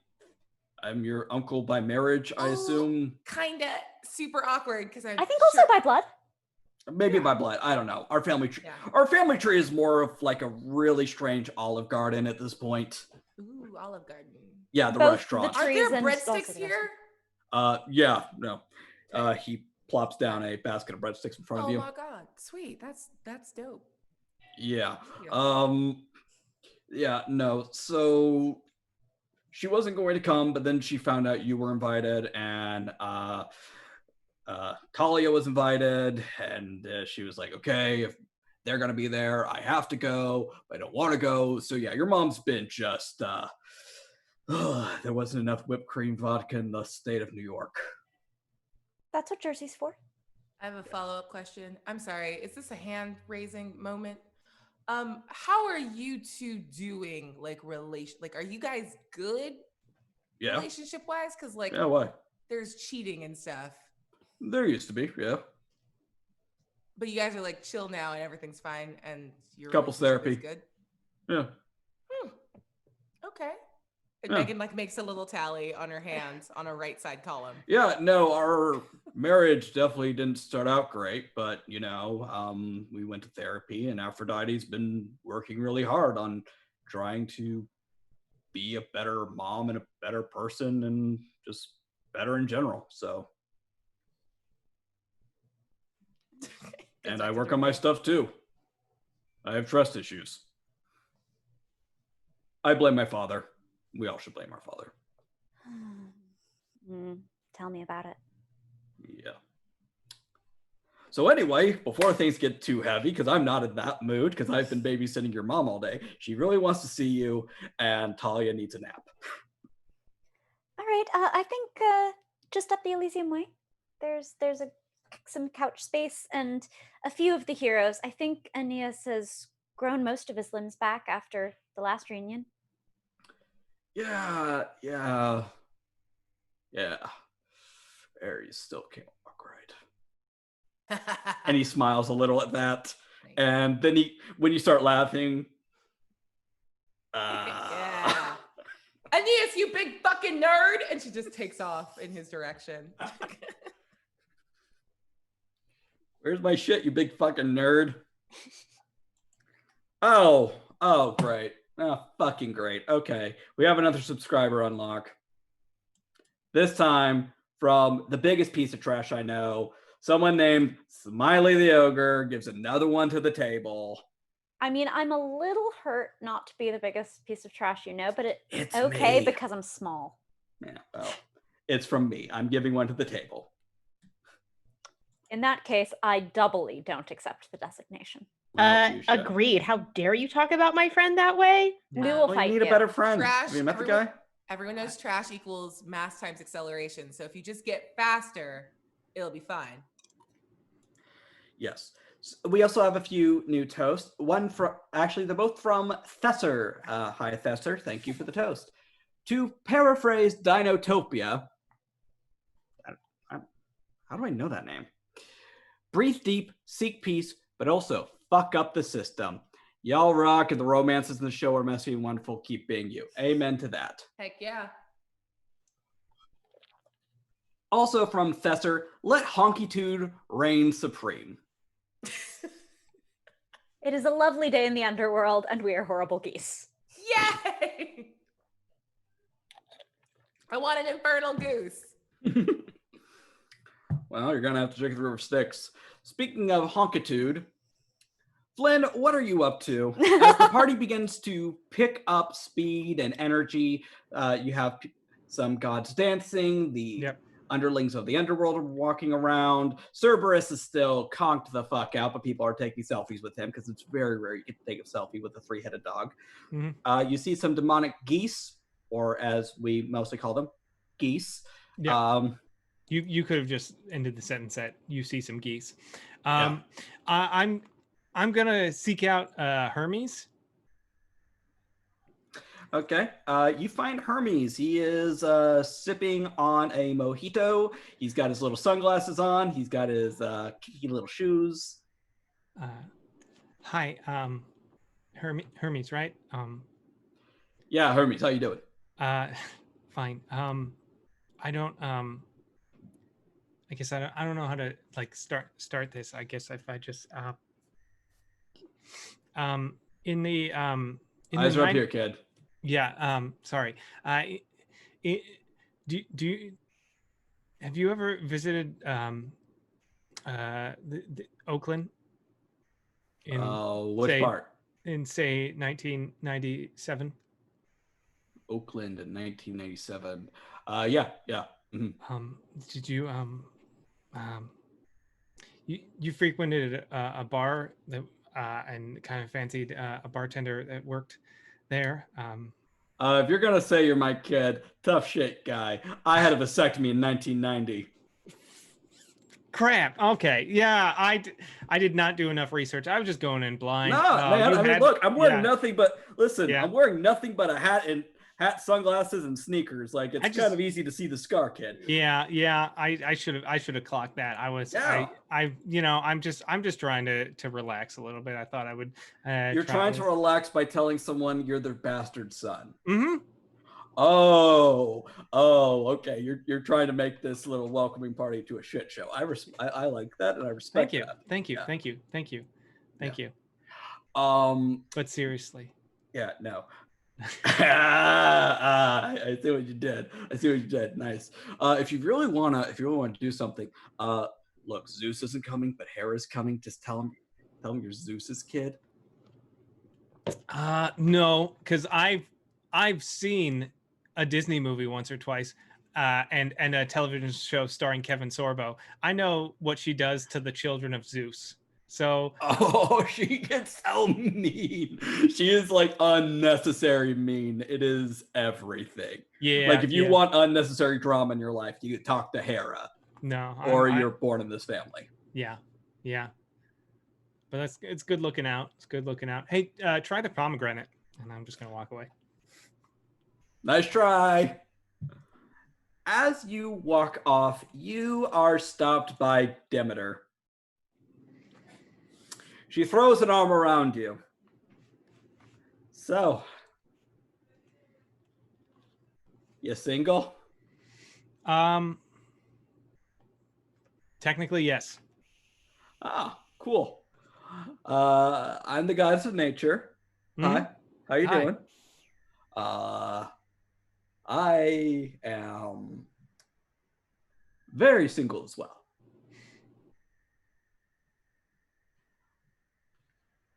I'm your uncle by marriage, I assume. Kinda super awkward because I think also by blood. Maybe by blood. I don't know. Our family tree is more of like a really strange Olive Garden at this point. Ooh, Olive Garden. Yeah, the Both restaurant. the Are there and breadsticks here? Yeah, no. He plops down a basket of breadsticks in front of you. Oh my god, sweet. That's dope. Yeah. Yeah, no. So she wasn't going to come, but then she found out you were invited, and Talia was invited, and she was like, okay, if they're gonna be there, I have to go, but I don't want to go. So yeah, your mom's been just there wasn't enough whipped cream vodka in the state of New York. That's what Jersey's for. I have a follow-up question. I'm sorry. Is this a hand-raising moment? How are you two doing? Like are you guys good? Yeah. Relationship-wise? Because like, Yeah, why? there's cheating and stuff. There used to be, yeah. But you guys are like chill now and everything's fine and your Couples relationship therapy. is good. Yeah. Okay. And Yeah. Megan like makes a little tally on her hands on a right side column. Yeah, no, our marriage definitely didn't start out great, but you know, we went to therapy, and Aphrodite's been working really hard on trying to be a better mom and a better person and just better in general. So and I work on my stuff too. I have trust issues. I blame my father. We all should blame our father. Tell me about it. Yeah. So anyway, before things get too heavy, because I'm not in that mood, because I've been babysitting your mom all day, she really wants to see you, and Talia needs a nap. All right, I think just up the Elysium Way, there's some couch space and a few of the heroes. I think Aeneas has grown most of his limbs back after the last reunion. Yeah. Ares still can't walk right. And he smiles a little at that. And then when you start laughing, yeah. Aeneas, you big fucking nerd! And she just takes off in his direction. Where's my shit, you big fucking nerd? Oh, great. Oh, fucking great. Okay, we have another subscriber unlock. This time from the biggest piece of trash I know. Someone named Smiley the Ogre gives another one to the table. I mean, I'm a little hurt not to be the biggest piece of trash you know, but it's okay me. Because I'm small. Yeah, well, it's from me. I'm giving one to the table. In that case, I doubly don't accept the designation. Well, agreed. How dare you talk about my friend that way? We will fight you need a better friend. Trash, Have you met the guy? Everyone knows trash equals mass times acceleration. So if you just get faster, it'll be fine. Yes. We also have a few new toasts. One from, actually, they're both from Thesser. Hi, Thesser. Thank you for the toast. To paraphrase Dinotopia, how do I know that name? Breathe deep, seek peace, but also fuck up the system. Y'all rock, and the romances in the show are messy and wonderful. Keep being you. Amen to that. Heck yeah. Also from Thesser, let honkitude reign supreme. It is a lovely day in the underworld, and we are horrible geese. Yay! I want an infernal goose. Well, you're gonna have to drink the river Styx. Speaking of honkitude, Flynn, what are you up to? As the party begins to pick up speed and energy, you have some gods dancing, the underlings of the underworld are walking around. Cerberus is still conked the fuck out, but people are taking selfies with him because it's very rare you can take a selfie with a three-headed dog. Mm-hmm. You see some demonic geese, or as we mostly call them, geese. Yeah. You could have just ended the sentence at "you see some geese." I'm gonna seek out Hermes. Okay. You find Hermes. He is sipping on a mojito. He's got his little sunglasses on. He's got his kiki little shoes. Hi, Hermes, right? Yeah, Hermes, how you doing? Fine. I don't. I guess I don't know how to like start this. I guess if I just in the Eyes are up here, kid. Yeah. Sorry. Do you have you ever visited the Oakland? Which part? In say 1997. Oakland in 1997. Yeah. Mm-hmm. Did you you frequented a bar that and kind of fancied a bartender that worked there? If you're gonna say you're my kid, tough shit, guy. I had a vasectomy in 1990. Crap. Okay. Yeah, I did not do enough research. I was just going in blind. No, man. I mean, look, I'm wearing nothing but I'm wearing nothing but a hat, sunglasses, and sneakers. Like it's kind of easy to see the scar, kid. Yeah. I should have clocked that. I'm just trying to relax a little bit. I thought I would. You're trying to relax by telling someone you're their bastard son. Mm-hmm. Oh, okay. You're trying to make this little welcoming party to a shit show. I like that, and I respect that. Thank you. But seriously. Yeah, no. I see what you did. Nice. If you really want to do something, look, Zeus isn't coming, but Hera's coming. Just tell him you're Zeus's kid. No, because I've seen a Disney movie once or twice, and a television show starring Kevin Sorbo. I know what she does to the children of Zeus. So she gets so mean. She is like unnecessary mean. It is everything. Yeah. Like if you want unnecessary drama in your life, you talk to Hera. No. You're born in this family. Yeah. But it's good looking out. Hey, try the pomegranate, and I'm just gonna walk away. Nice try. As you walk off, you are stopped by Demeter. She throws an arm around you. So, you single? Technically, yes. Ah, cool. I'm the goddess of nature. Mm-hmm. Hi. How you doing? I am very single as well.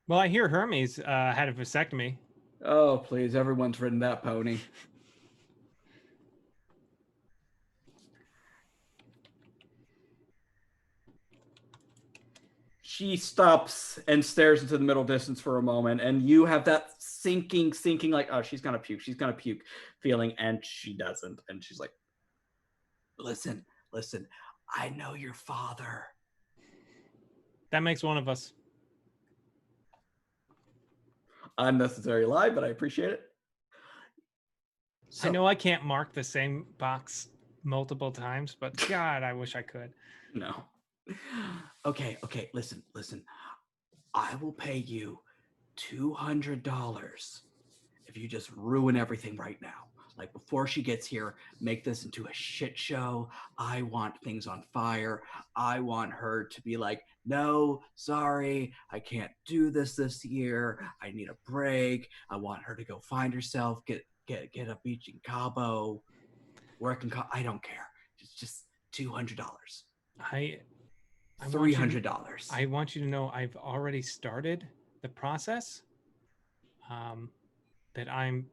Well, I hear Hermes had a vasectomy. Oh, please. Everyone's ridden that pony. She stops and stares into the middle distance for a moment, and you have that sinking, like, oh, she's gonna puke feeling, and she doesn't. And she's like, listen, I know your father. That makes one of us. Unnecessary lie, but I appreciate it. So, I know I can't mark the same box multiple times, but God, I wish I could. No. Okay, listen. I will pay you $200 if you just ruin everything right now. Like before she gets here, make this into a shit show. I want things on fire. I want her to be like, no, sorry, I can't do this year. I need a break. I want her to go find herself, get a beach in Cabo, work in I don't care. It's just $200. $300. I want you to know I've already started the process. That I'm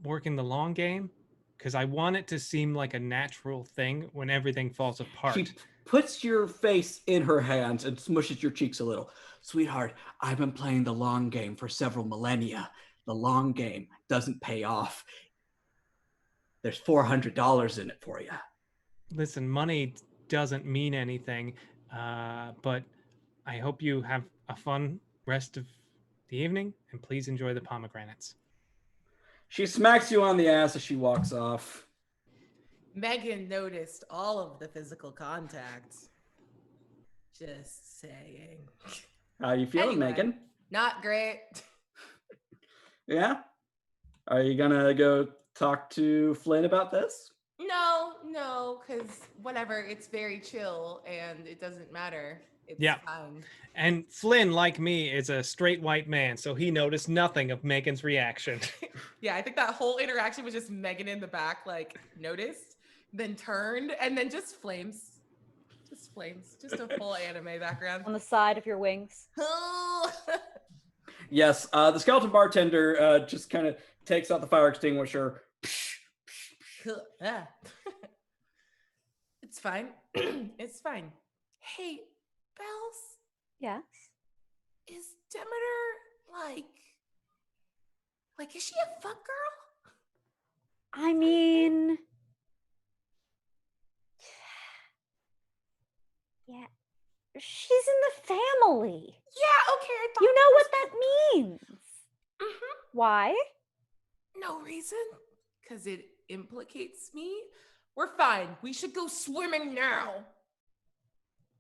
working the long game because I want it to seem like a natural thing when everything falls apart. She puts your face in her hands and smushes your cheeks a little. Sweetheart, I've been playing the long game for several millennia. The long game doesn't pay off. There's $400 in it for you. Listen, money doesn't mean anything, but I hope you have a fun rest of the evening, and please enjoy the pomegranates. She smacks you on the ass as she walks off. Megan noticed all of the physical contact. Just saying. How you feeling, Anyway, Megan? Not great. Yeah? Are you gonna go talk to Flynn about this? No, because whatever, it's very chill and it doesn't matter. It's fine. And Flynn, like me, is a straight white man, so he noticed nothing of Megan's reaction. Yeah, I think that whole interaction was just Megan in the back, like, noticed, then turned, and then just flames. Just flames. Just a full anime background. On the side of your wings. Yes, the skeleton bartender just kind of takes out the fire extinguisher. It's fine. It's fine. Hey, Bells, Yes. is Demeter like is she a fuck girl? I mean, yeah, she's in the family. Yeah, okay. I thought You know what that means. Mm-hmm. Why? No reason. Because it implicates me. We're fine. We should go swimming now.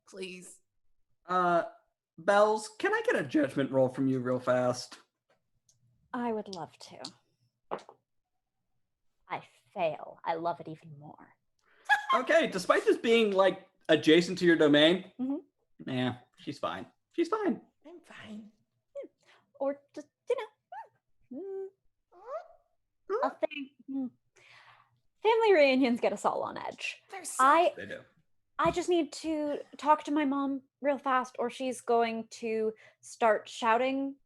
Please. Bells, can I get a judgment roll from you real fast? I would love to. I fail. I love it even more. Okay, despite this being like adjacent to your domain, yeah, she's fine. She's fine. I'm fine. Or just, I think family reunions get us all on edge. They do. I just need to talk to my mom real fast, or she's going to start shouting,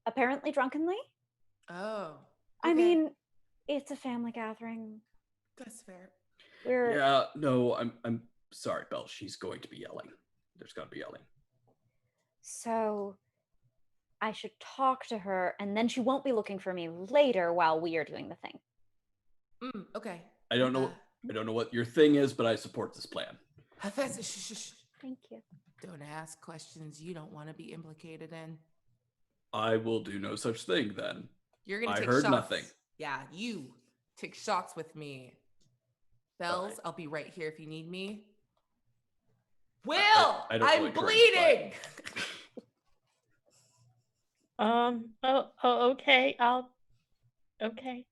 apparently drunkenly. Oh. I mean, it's a family gathering. That's fair. Yeah, no, I'm sorry, Bells. She's going to be yelling. There's going to be yelling. So I should talk to her, and then she won't be looking for me later while we are doing the thing. Okay. I don't know what your thing is, but I support this plan. Thank you. Don't ask questions you don't want to be implicated in. I will do no such thing then. You're gonna take I heard shots. nothing. Yeah, you take shots with me. Bells, I'll be right here if you need me. Will, I don't I'm really bleeding. Okay. Okay.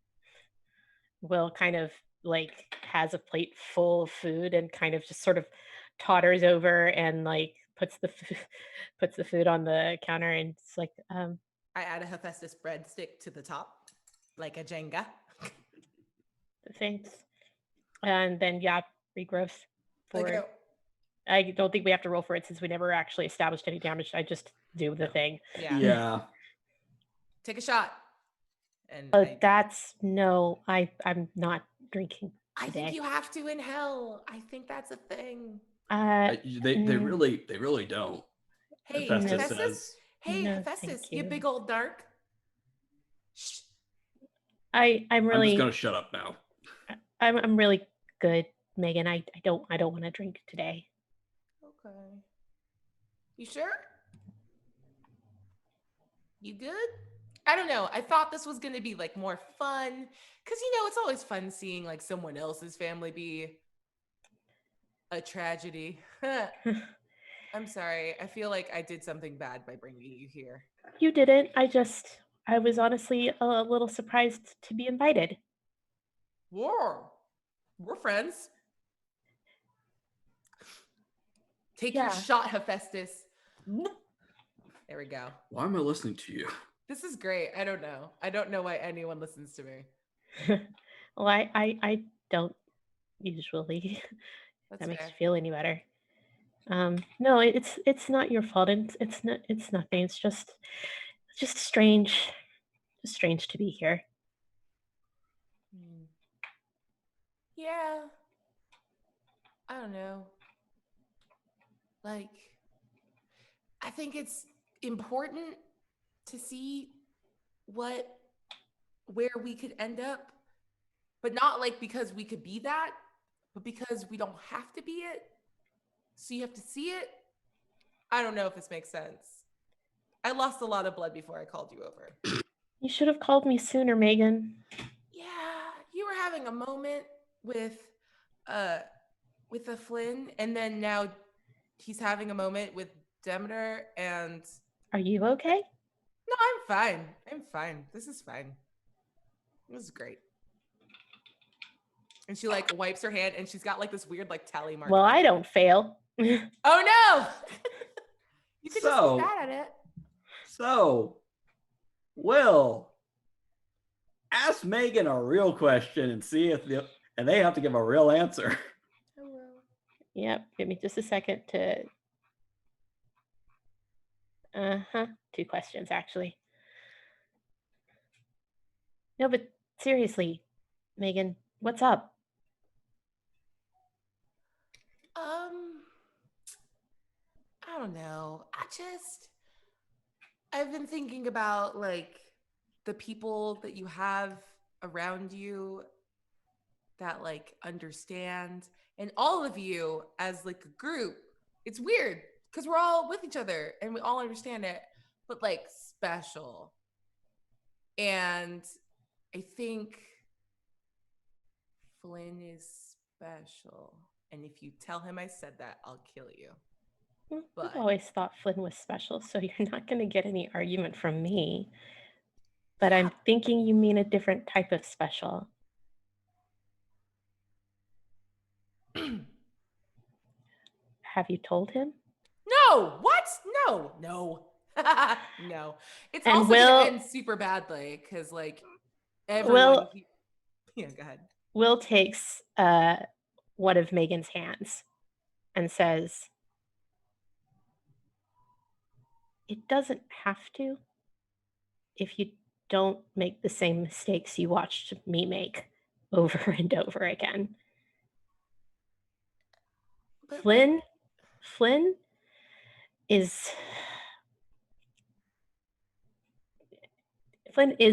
Will kind of like has a plate full of food and kind of just sort of totters over and like puts the food on the counter and it's like I add a Hephaestus breadstick to the top, like a Jenga. Thanks. And then regrowth for Like it. I don't think we have to roll for it since we never actually established any damage. I just do the thing. Yeah. Take a shot. And I'm not drinking today. I think you have to in hell. I think that's a thing. They really don't. Hey, Hephaestus Hephaestus. says. Hey, No, Hephaestus, thank you you. big old narc. Shh. I'm really. I'm just gonna shut up now. I'm really good, Megan. I don't want to drink today. Okay. You sure? You good? I don't know. I thought this was going to be like more fun because, it's always fun seeing like someone else's family be a tragedy. I'm sorry. I feel like I did something bad by bringing you here. You didn't. I was honestly a little surprised to be invited. We're friends. Take your shot, Hephaestus. There we go. Why am I listening to you? This is great. I don't know. I don't know why anyone listens to me. Well, I don't usually. That makes you feel any better. No, it's not your fault. It's nothing. It's just strange. Just strange to be here. Yeah. I don't know. Like, I think it's important to see where we could end up, but not like because we could be that, but because we don't have to be it. So you have to see it. I don't know if this makes sense. I lost a lot of blood before I called you over. You should have called me sooner, Megan. Yeah, you were having a moment with the Flynn, and then now he's having a moment with Demeter, and Are you okay? no, I'm fine. I'm fine. This is fine. This is great. And she like wipes her hand, and she's got like this weird like tally mark. Well, I don't fail. Oh no! You could just So- be bad at it. So, Will, ask Megan a real question and see if and they have to give a real answer. I will. Yep. Give me just a second to. 2 questions actually. No, but seriously, Megan, what's up? I don't know. I've been thinking about like the people that you have around you that like understand, and all of you as like a group. It's weird because we're all with each other and we all understand it, but like special. And I think Flynn is special. And if you tell him I said that, I'll kill you. But I've always thought Flynn was special, so you're not going to get any argument from me. But I'm thinking you mean a different type of special. Have you told him? no, what? No. No. It's And also gonna end super badly because like everyone. Yeah, go ahead. Will takes one of Megan's hands and says, "It doesn't have to if you don't make the same mistakes you watched me make over and over again." But Flynn is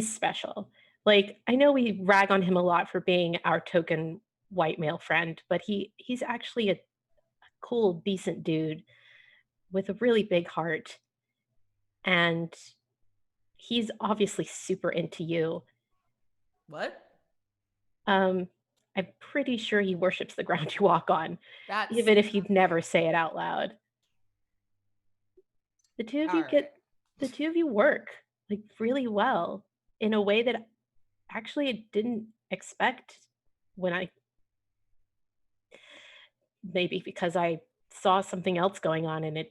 special. Like, I know we rag on him a lot for being our token white male friend, but he's actually a cool, decent dude with a really big heart. And he's obviously super into you. what? I'm pretty sure he worships the ground you walk on, That's even if you'd never say it out loud. The two of you work like really well in a way that actually I didn't expect maybe because I saw something else going on and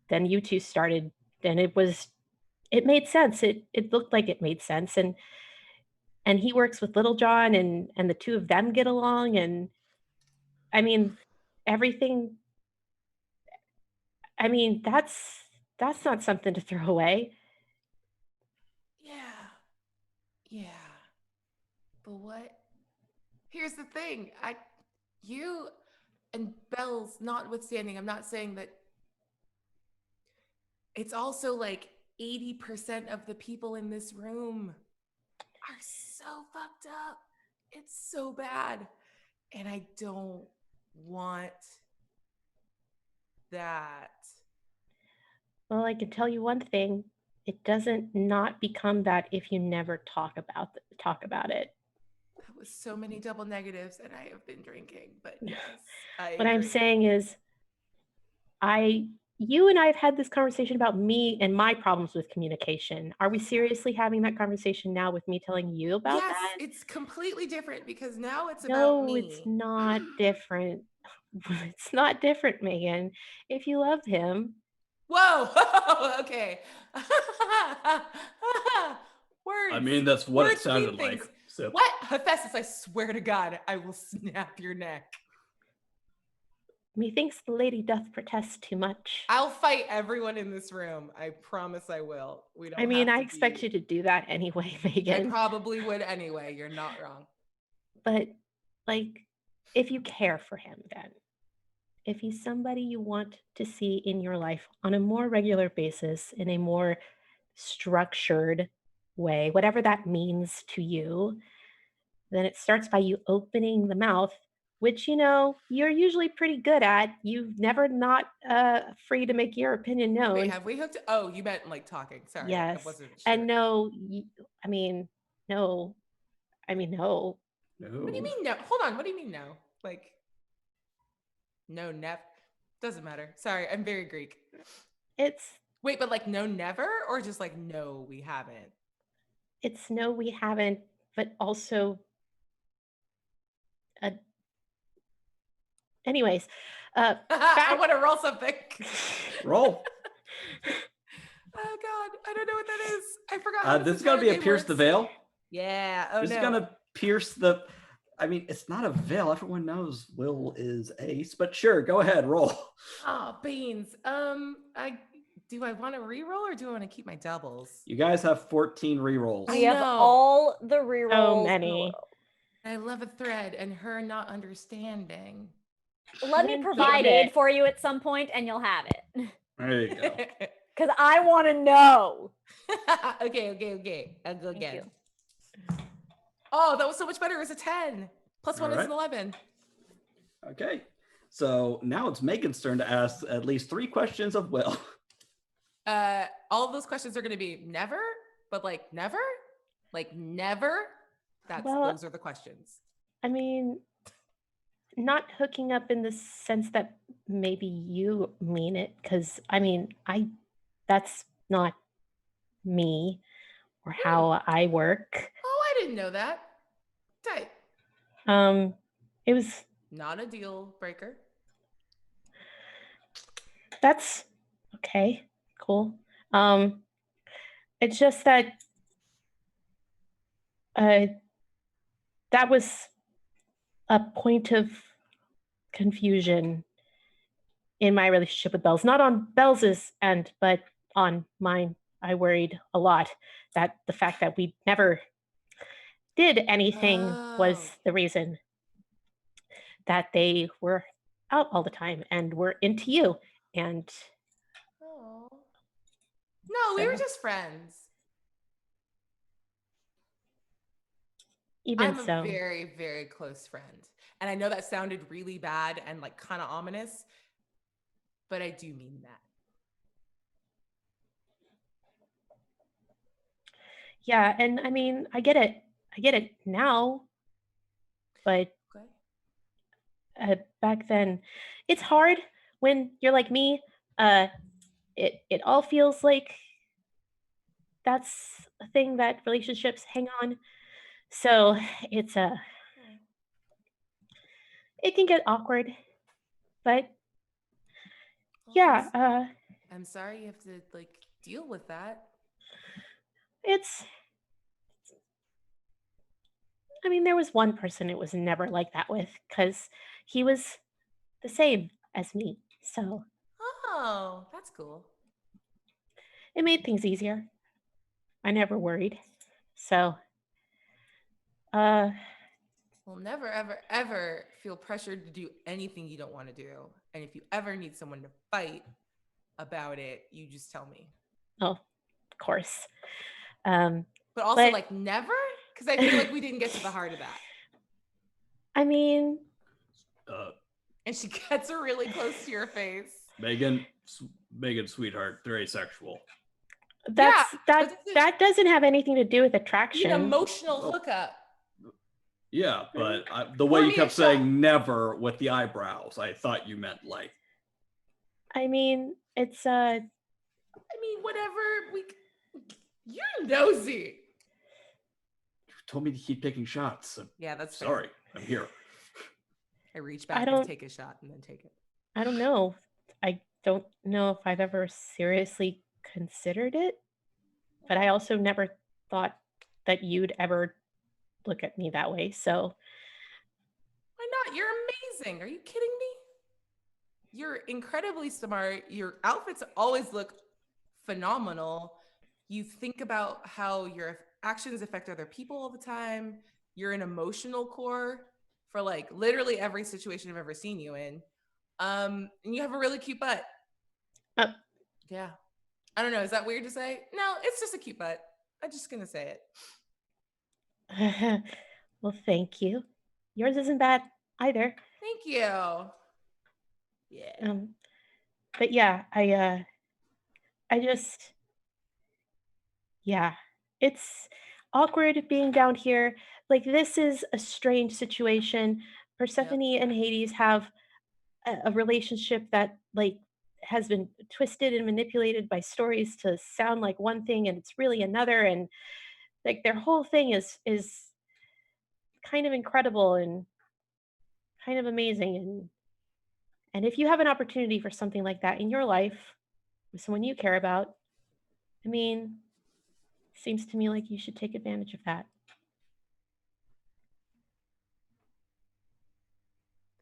then you two started, and it made sense. It looked like it made sense. And he works with Little John, and the two of them get along, and I mean everything. I mean, that's not something to throw away. Yeah. But what? Here's the thing. You and Bells notwithstanding, I'm not saying that. It's also like 80% of the people in this room are so fucked up. It's so bad. And I don't want that. Well, I can tell you one thing. It doesn't not become that if you never talk about it. That was so many double negatives, and I have been drinking, but yes. What I'm saying is, you and I have had this conversation about me and my problems with communication. Are we seriously having that conversation now with me telling you about that? Yes, it's completely different because now it's about No, me. it's not different. It's not different, Megan. If you love him. Whoa, okay. Words. I mean, that's what it Words mean sounded like. things. So. What? Hephaestus, I swear to God, I will snap your neck. Methinks the lady doth protest too much. I'll fight everyone in this room. I promise I will. I mean, I expect you to do that anyway, Megan. I probably would anyway. You're not wrong. But, like, if you care for him, then. If he's somebody you want to see in your life on a more regular basis, in a more structured way, whatever that means to you, then it starts by you opening the mouth which you're usually pretty good at. You've never not free to make your opinion known. Wait, have we hooked? Oh, you meant like talking. Sorry, yes. I wasn't sure. And no, I mean no. What do you mean no? Hold on. What do you mean no? Like no, never. Doesn't matter. Sorry, I'm very Greek. Wait, but like no, never, or just like no, we haven't. It's no, we haven't, but also. Anyways, I want to roll something. Roll. Oh God, I don't know what that is. I forgot. This is gonna be a pierce the veil. Yeah. Oh this no. This is gonna pierce the. I mean, it's not a veil. Everyone knows Will is ace, but sure, go ahead, roll. Oh, beans. Do I want to re-roll or do I want to keep my doubles? You guys have 14 re-rolls. We have all the re-rolls. So many. I love a thread and her not understanding. Let me provide it for you at some point and you'll have it. There you go. Because I want to know. Okay. I'll go again. Oh, that was so much better. It was a 10. Plus 1 is an 11. Okay. So now it's Megan's turn to ask at least 3 questions of Will. All of those questions are going to be never, but like never? Like never? Those are the questions. I mean, not hooking up in the sense that maybe you mean it, because I mean, that's not me or how I work. Oh, I didn't know that. Tight. It was not a deal breaker. That's okay. Cool. It's just that that was a point of confusion in my relationship with Bells. Not on Bells's end, but on mine. I worried a lot that the fact that we never did anything was the reason that they were out all the time and were into you. And no, we were just friends. I'm a very, very close friend. And I know that sounded really bad and like kind of ominous, but I do mean that. Yeah, and I mean, I get it now, but back then, it's hard when you're like me. It all feels like that's a thing that relationships hang on. So it's it can get awkward, but yeah. I'm sorry you have to like deal with that. I mean, there was one person it was never like that with, because he was the same as me. So. Oh, that's cool. It made things easier. I never worried. So. Well, never, ever, ever feel pressured to do anything you don't want to do. And if you ever need someone to fight about it, you just tell me. Oh, of course. But also, like, never? Because I feel like we didn't get to the heart of that. I mean... and she gets really close to your face. Megan, sweetheart, they're asexual. That doesn't have anything to do with attraction. An emotional hookup. Yeah, but the way you kept saying never with the eyebrows, I thought you meant like. I mean, it's I mean, whatever. You're nosy. You told me to keep taking shots. Yeah, that's sorry. Fair. I'm here. I reach back and take a shot and then take it. I don't know. I don't know if I've ever seriously considered it, but I also never thought that you'd ever look at me that way. So why not? You're amazing. Are you kidding me? You're incredibly smart. Your outfits always look phenomenal. You think about how your actions affect other people all the time. You're an emotional core for like literally every situation I've ever seen you in. And you have a really cute butt. Yeah. I don't know. Is that weird to say? No, it's just a cute butt. I'm just going to say it. Well, thank you. Yours isn't bad either. Thank you. Yeah. But yeah, I just, yeah, it's awkward being down here. Like, this is a strange situation. Persephone and Hades have a relationship that, like, has been twisted and manipulated by stories to sound like one thing and it's really another. And like, their whole thing is kind of incredible and kind of amazing. And if you have an opportunity for something like that in your life with someone you care about, I mean, seems to me like you should take advantage of that.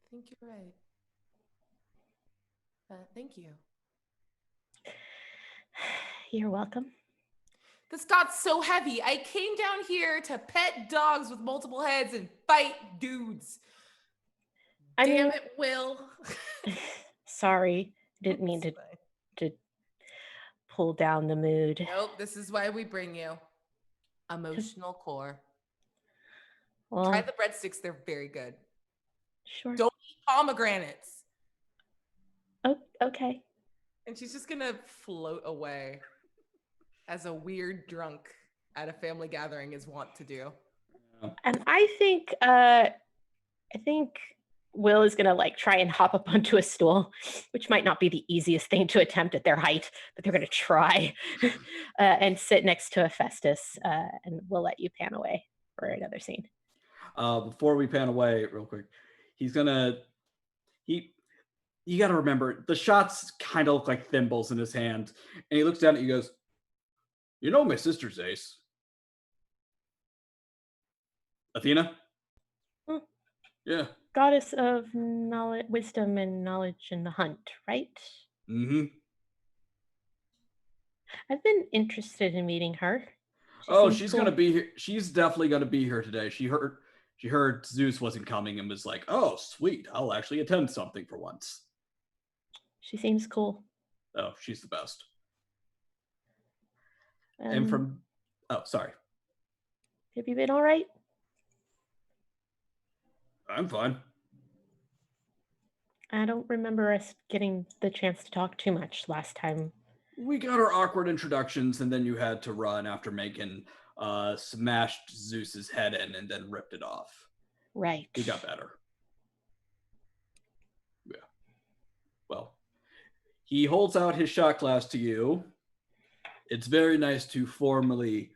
I think you're right. Thank you. You're welcome. This got so heavy. I came down here to pet dogs with multiple heads and fight dudes. Damn it, Will. Sorry. Didn't mean to pull down the mood. Nope, this is why we bring you emotional core. Well, try the breadsticks, they're very good. Sure. Don't eat pomegranates. Oh, okay. And she's just gonna float away as a weird drunk at a family gathering is wont to do. And I think Will is gonna like try and hop up onto a stool, which might not be the easiest thing to attempt at their height, but they're gonna try and sit next to Hephaestus, and we'll let you pan away for another scene. Before we pan away, real quick, you got to remember the shots kind of look like thimbles in his hand, and he looks down at you and goes, "You know my sister's ace, Athena." Yeah. Goddess of knowledge, wisdom, and knowledge in the hunt, right? Mm-hmm. I've been interested in meeting her. She's cool. Gonna be here. She's definitely gonna be here today. She heard Zeus wasn't coming and was like, "Oh, sweet, I'll actually attend something for once." She seems cool. Oh, she's the best. Sorry. Have you been all right? I'm fine. I don't remember us getting the chance to talk too much last time. We got our awkward introductions, and then you had to run after Megan smashed Zeus's head in and then ripped it off. Right. He got better. Yeah. Well, he holds out his shot glass to you. It's very nice to formally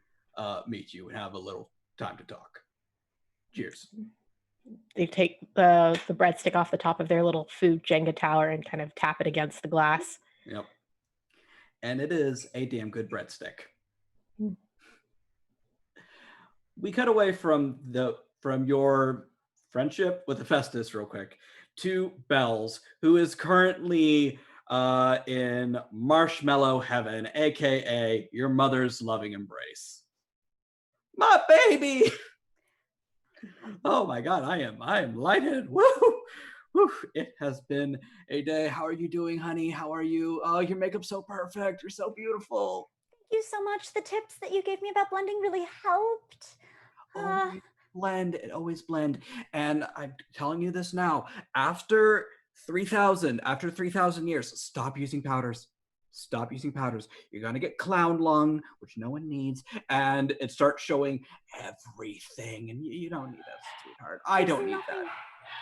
meet you and have a little time to talk. Cheers. They take the breadstick off the top of their little food Jenga tower and kind of tap it against the glass. Yep. And it is a damn good breadstick. Mm. We cut away from your friendship with Hephaestus real quick to Bells, who is currently in marshmallow heaven, aka your mother's loving embrace. My baby! Oh my god, I am lightheaded. Woo! Woo! It has been a day. How are you doing, honey? How are you? Oh, your makeup's so perfect. You're so beautiful. Thank you so much. The tips that you gave me about blending really helped. It always blend. And I'm telling you this now. After 3,000 years, stop using powders. Stop using powders. You're going to get clown lung, which no one needs, and it starts showing everything. And you don't need that, sweetheart. I don't need that.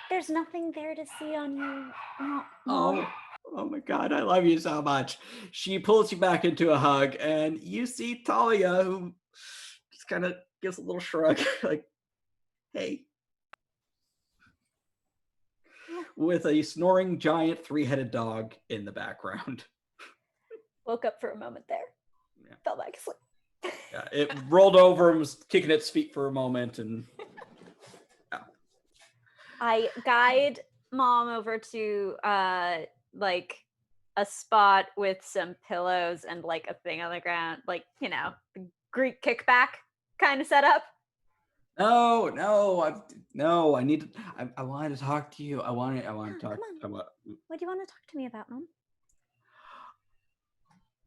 There's nothing there to see on you. Oh my God, I love you so much. She pulls you back into a hug, and you see Talia, who just kind of gives a little shrug, like, hey. With a snoring giant 3-headed dog in the background. Woke up for a moment there. Yeah. Fell back asleep. Yeah, it rolled over and was kicking its feet for a moment, and I guide Mom over to like a spot with some pillows and like a thing on the ground, like, you know, the Greek kickback kind of setup. I wanted to talk to you. I want to talk. Come on. What do you want to talk to me about, Mom?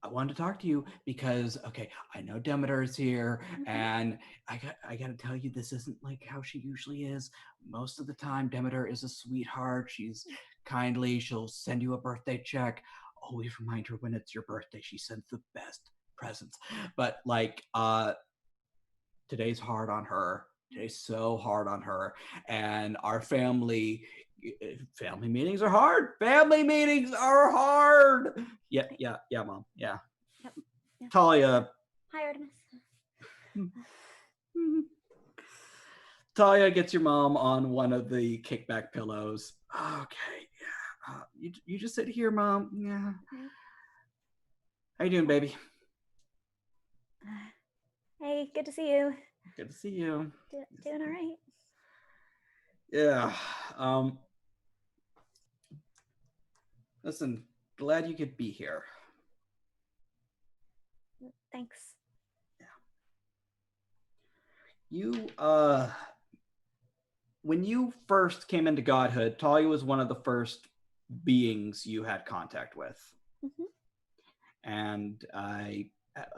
I wanted to talk to you because, okay, I know Demeter is here, and I got to tell you, this isn't like how she usually is. Most of the time, Demeter is a sweetheart. She's kindly. She'll send you a birthday check. Always remind her when it's your birthday. She sends the best presents. But like, today's hard on her. Today's so hard on her, and our family meetings are hard. Family meetings are hard. Yeah, Mom. Yeah. Yep. Yeah. Talia. Hi, Artemis. Talia gets your mom on one of the kickback pillows. Okay, yeah. You just sit here, Mom. Yeah. How you doing, baby? Hey, good to see you. Good to see you. Doing all right. Yeah. Listen, glad you could be here. Thanks. You, when you first came into godhood, Talia was one of the first beings you had contact with. And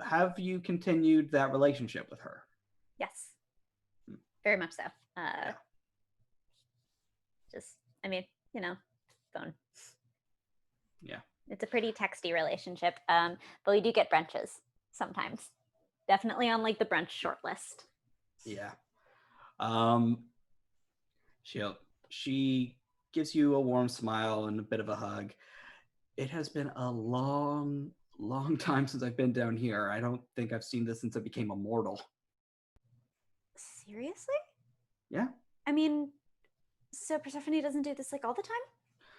have you continued that relationship with her? Yes. Very much so. Just, I mean, you know, phone. Yeah. It's a pretty texty relationship. But we do get brunches sometimes. Definitely on like the brunch short list. Yeah. She gives you a warm smile and a bit of a hug. It has been a long time since I've been down here. I don't think I've seen this since I became immortal. Seriously? Yeah. I mean, so Persephone doesn't do this like all the time?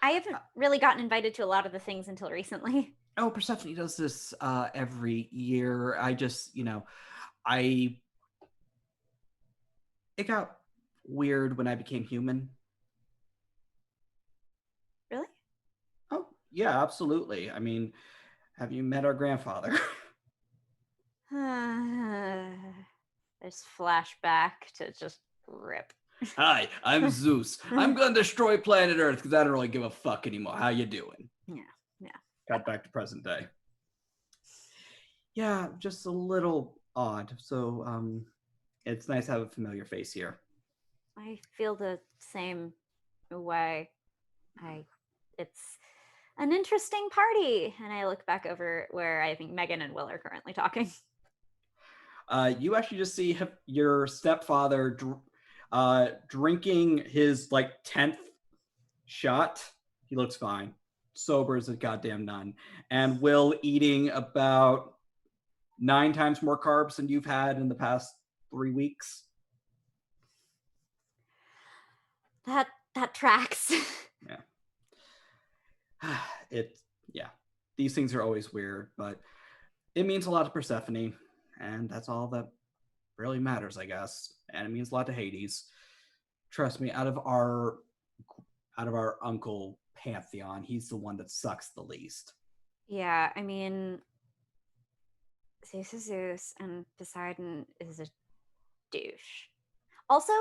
I haven't really gotten invited to a lot of the things until recently. Oh, Persephone does this every year. I just, it got weird when I became human. Really? Oh, yeah, absolutely. I mean, have you met our grandfather? There's flashback to just rip. Hi, I'm Zeus. I'm gonna destroy planet Earth because I don't really give a fuck anymore. How you doing? Yeah. Got back to present day. Yeah, just a little odd. So, it's nice to have a familiar face here. I feel the same way. It's an interesting party. And I look back over where I think Megan and Will are currently talking. You actually just see your stepfather drinking his 10th shot. He looks fine. Sober as a goddamn nun. And Will eating about 9 times more carbs than you've had in the past 3 weeks. That tracks. Yeah. These things are always weird, but it means a lot to Persephone, and that's all that really matters, I guess. And it means a lot to Hades. Trust me, out of our uncle Pantheon, he's the one that sucks the least. Yeah, I mean, Zeus is Zeus, and Poseidon is a douche. Also,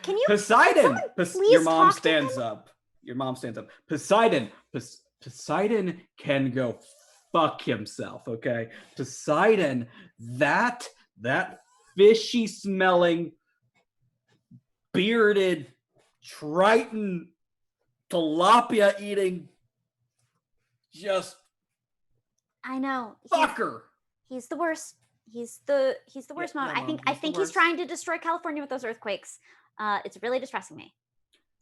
can you Poseidon? Your mom stands up. Poseidon can go fuck himself, okay? Poseidon, that fishy smelling, bearded, Triton, tilapia eating, just I know. fucker. He's the worst. He's the worst, Mom. Yeah, I think he's trying to destroy California with those earthquakes. It's really distressing me.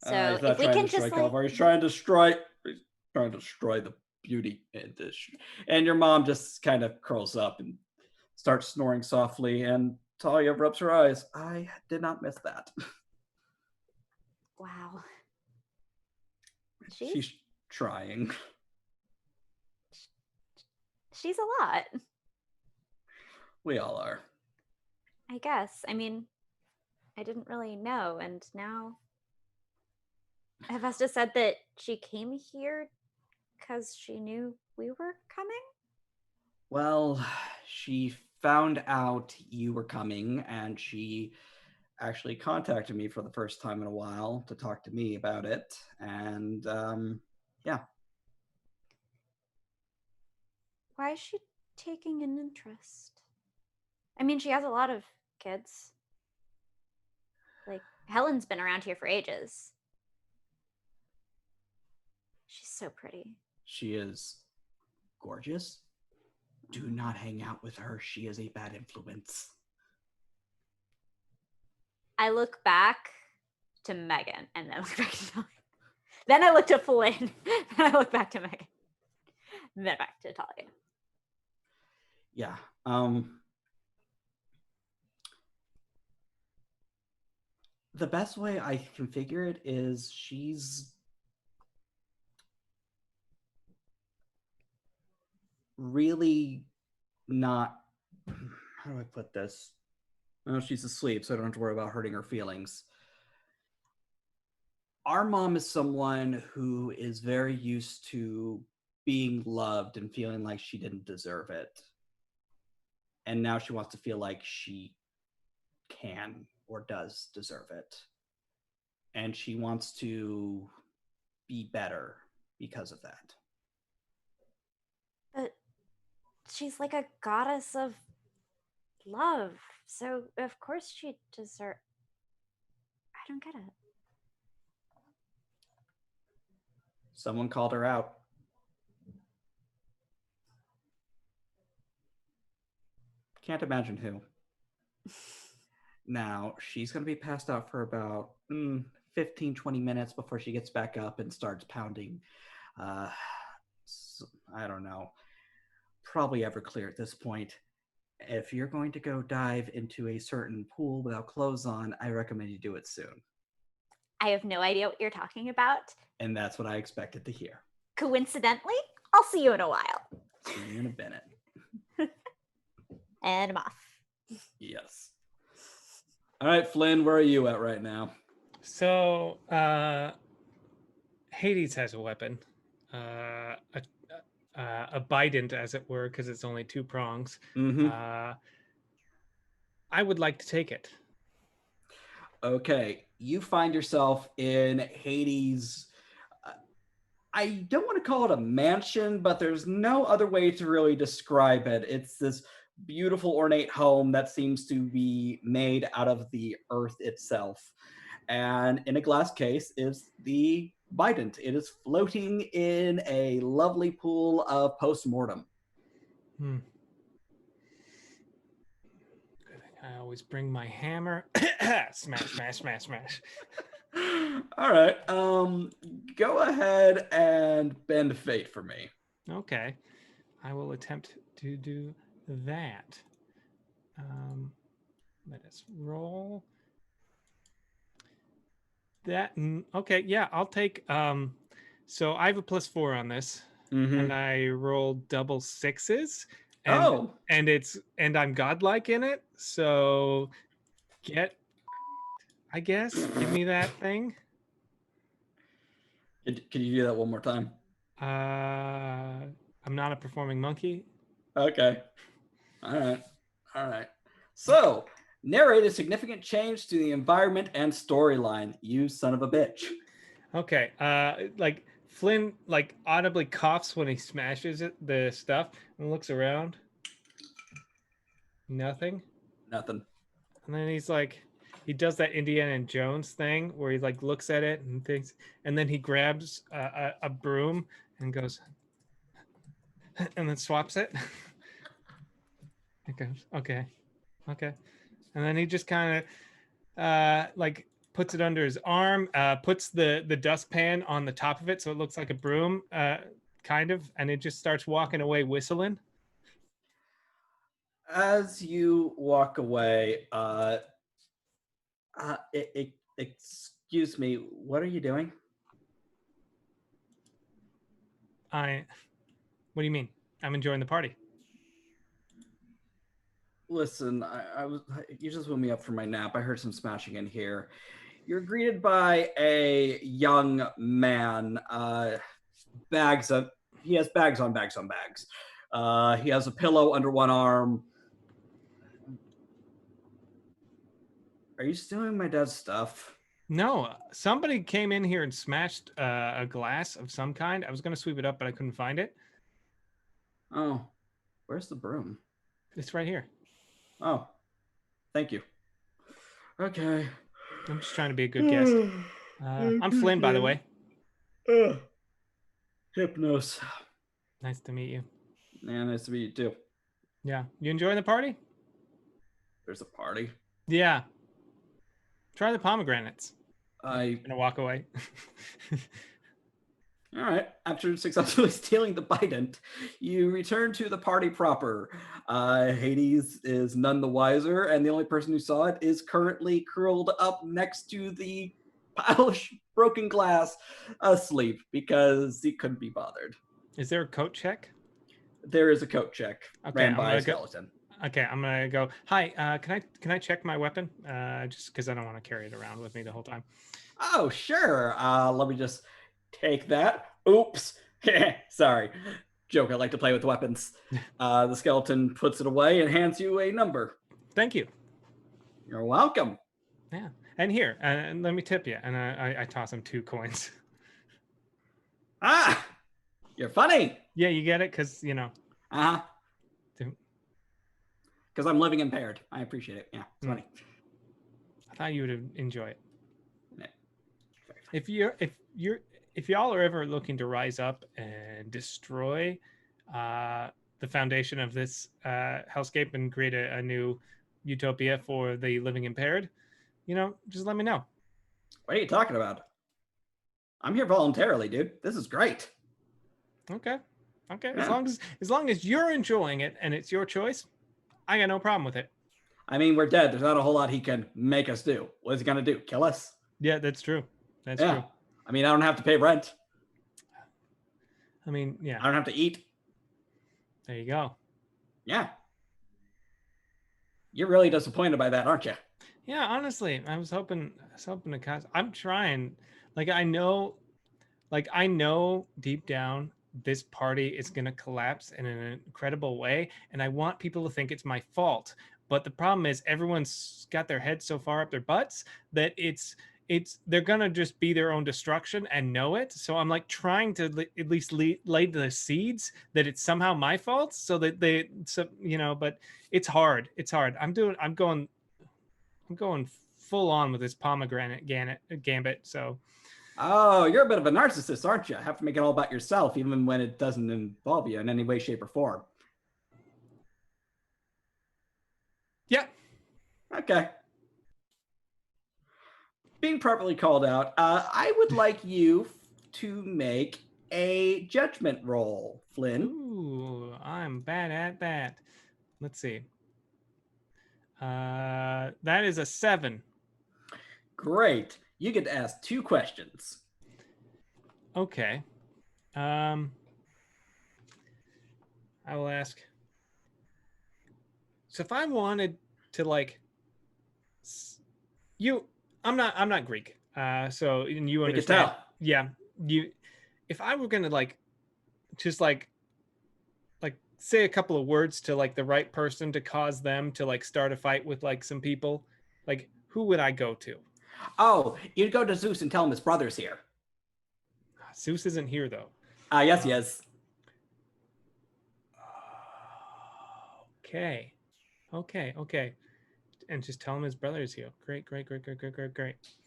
So if we can just he's trying to destroy the beauty in this. And your mom just kind of curls up and starts snoring softly, and Talia rubs her eyes. I did not miss that. Wow. She's trying. She's a lot. We all are. I guess. I mean, I didn't really know, and now Hephaestus said that she came here because she knew we were coming? Well, she found out you were coming, and she actually contacted me for the first time in a while to talk to me about it. And yeah. Why is she taking an interest. I mean, she has a lot of kids. Like, Helen's been around here for ages. She's so pretty. She is gorgeous. Do not hang out with her. She is a bad influence. I look back to Megan and then look back to Talia. Then I look to Flynn. Then I look back to Megan. And then back to Talia. Yeah. The best way I can figure it is she's really not, how do I put this? Well, she's asleep, so I don't have to worry about hurting her feelings. Our mom is someone who is very used to being loved and feeling like she didn't deserve it. And now she wants to feel like she can or does deserve it. And she wants to be better because of that. But she's like a goddess of love. So of course she deserves. I don't get it. Someone called her out. Can't imagine who. Now, she's going to be passed out for about 15, 20 minutes before she gets back up and starts pounding. I don't know. Probably Everclear at this point. If you're going to go dive into a certain pool without clothes on, I recommend you do it soon. I have no idea what you're talking about. And that's what I expected to hear. Coincidentally, I'll see you in a while. See you in a minute. And I'm off. Yes. All right, Flynn, where are you at right now? So, Hades has a weapon, a bident, as it were, because it's only 2 prongs. Mm-hmm. I would like to take it. Okay, you find yourself in Hades. I don't want to call it a mansion, but there's no other way to really describe it. It's this beautiful, ornate home that seems to be made out of the earth itself. And in a glass case is the bident. It is floating in a lovely pool of post-mortem. I always bring my hammer. Smash, smash, smash, smash. All right. Go ahead and bend fate for me. Okay. I will attempt to do that. Let us roll. That, okay, yeah, I'll take, so I have a +4 on this, and I rolled double 6s. And, and I'm godlike in it, so I guess, give me that thing. Can you do that one more time? I'm not a performing monkey. Okay. All right. So, narrate a significant change to the environment and storyline. You son of a bitch. Okay. Like Flynn, like audibly coughs when he smashes the stuff and looks around. Nothing. And then he's like, he does that Indiana Jones thing where he like looks at it and thinks, and then he grabs a broom and goes, and then swaps it. It goes, okay. And then he just kind of like puts it under his arm, puts the dustpan on the top of it so it looks like a broom, kind of, and it just starts walking away whistling. As you walk away, excuse me, what are you doing? What do you mean? I'm enjoying the party. Listen, you just woke me up from my nap. I heard some smashing in here. You're greeted by a young man. He has bags on bags on bags. He has a pillow under one arm. Are you stealing my dad's stuff? No, somebody came in here and smashed a glass of some kind. I was going to sweep it up, but I couldn't find it. Oh. Where's the broom? It's right here. Oh, thank you. Okay. I'm just trying to be a good guest. I'm Flynn, by the way. Hypnos. Nice to meet you. Yeah, nice to meet you too. Yeah. You enjoying the party? There's a party. Yeah. Try the pomegranates. I'm gonna walk away. All right. After successfully stealing the bident, you return to the party proper. Hades is none the wiser, and the only person who saw it is currently curled up next to the pile of broken glass, asleep because he couldn't be bothered. Is there a coat check? There is a coat check ran by a skeleton. Okay, I'm gonna go. Hi, can I check my weapon? Just because I don't want to carry it around with me the whole time. Oh, sure. Let me just take that. Oops. Sorry. Joke, I like to play with weapons. The skeleton puts it away and hands you a number. Thank you. You're welcome. Yeah. And here, and let me tip you. And I toss him 2 coins. Ah, you're funny. Yeah, you get it? Because, you know. Uh-huh. Because I'm living impaired. I appreciate it. Yeah, it's funny. I thought you would enjoy it. Yeah. If y'all are ever looking to rise up and destroy the foundation of this hellscape and create a new utopia for the living impaired, you know, just let me know. What are you talking about? I'm here voluntarily, dude. This is great. Okay. Yeah. As long as you're enjoying it and it's your choice, I got no problem with it. I mean, we're dead. There's not a whole lot he can make us do. What is he gonna do? Kill us? Yeah, that's true. That's true. I mean, I don't have to pay rent. I mean, yeah. I don't have to eat. There you go. Yeah. You're really disappointed by that, aren't you? Yeah, honestly, I was hoping to cause. I'm trying. I know deep down this party is going to collapse in an incredible way, and I want people to think it's my fault. But the problem is everyone's got their heads so far up their butts that they're gonna just be their own destruction and know it. So I'm like trying to at least lay the seeds that it's somehow my fault, so that but it's hard. I'm going full on with this pomegranate gambit. So Oh, you're a bit of a narcissist, aren't you? Have to make it all about yourself, even when it doesn't involve you in any way, shape, or form. Yeah. Okay. Being properly called out, I would like you to make a judgment roll, Flynn. Ooh, I'm bad at that. Let's see. That is a 7. Great. You get to ask 2 questions. Okay. I will ask. So if I wanted to I'm not Greek. So and you understand. We can tell. Yeah. If I were gonna just say a couple of words to the right person to cause them to start a fight with some people, who would I go to? Oh, you'd go to Zeus and tell him his brother's here. Zeus isn't here though. Yes, he is. Okay. And just tell him his brother is here. Great.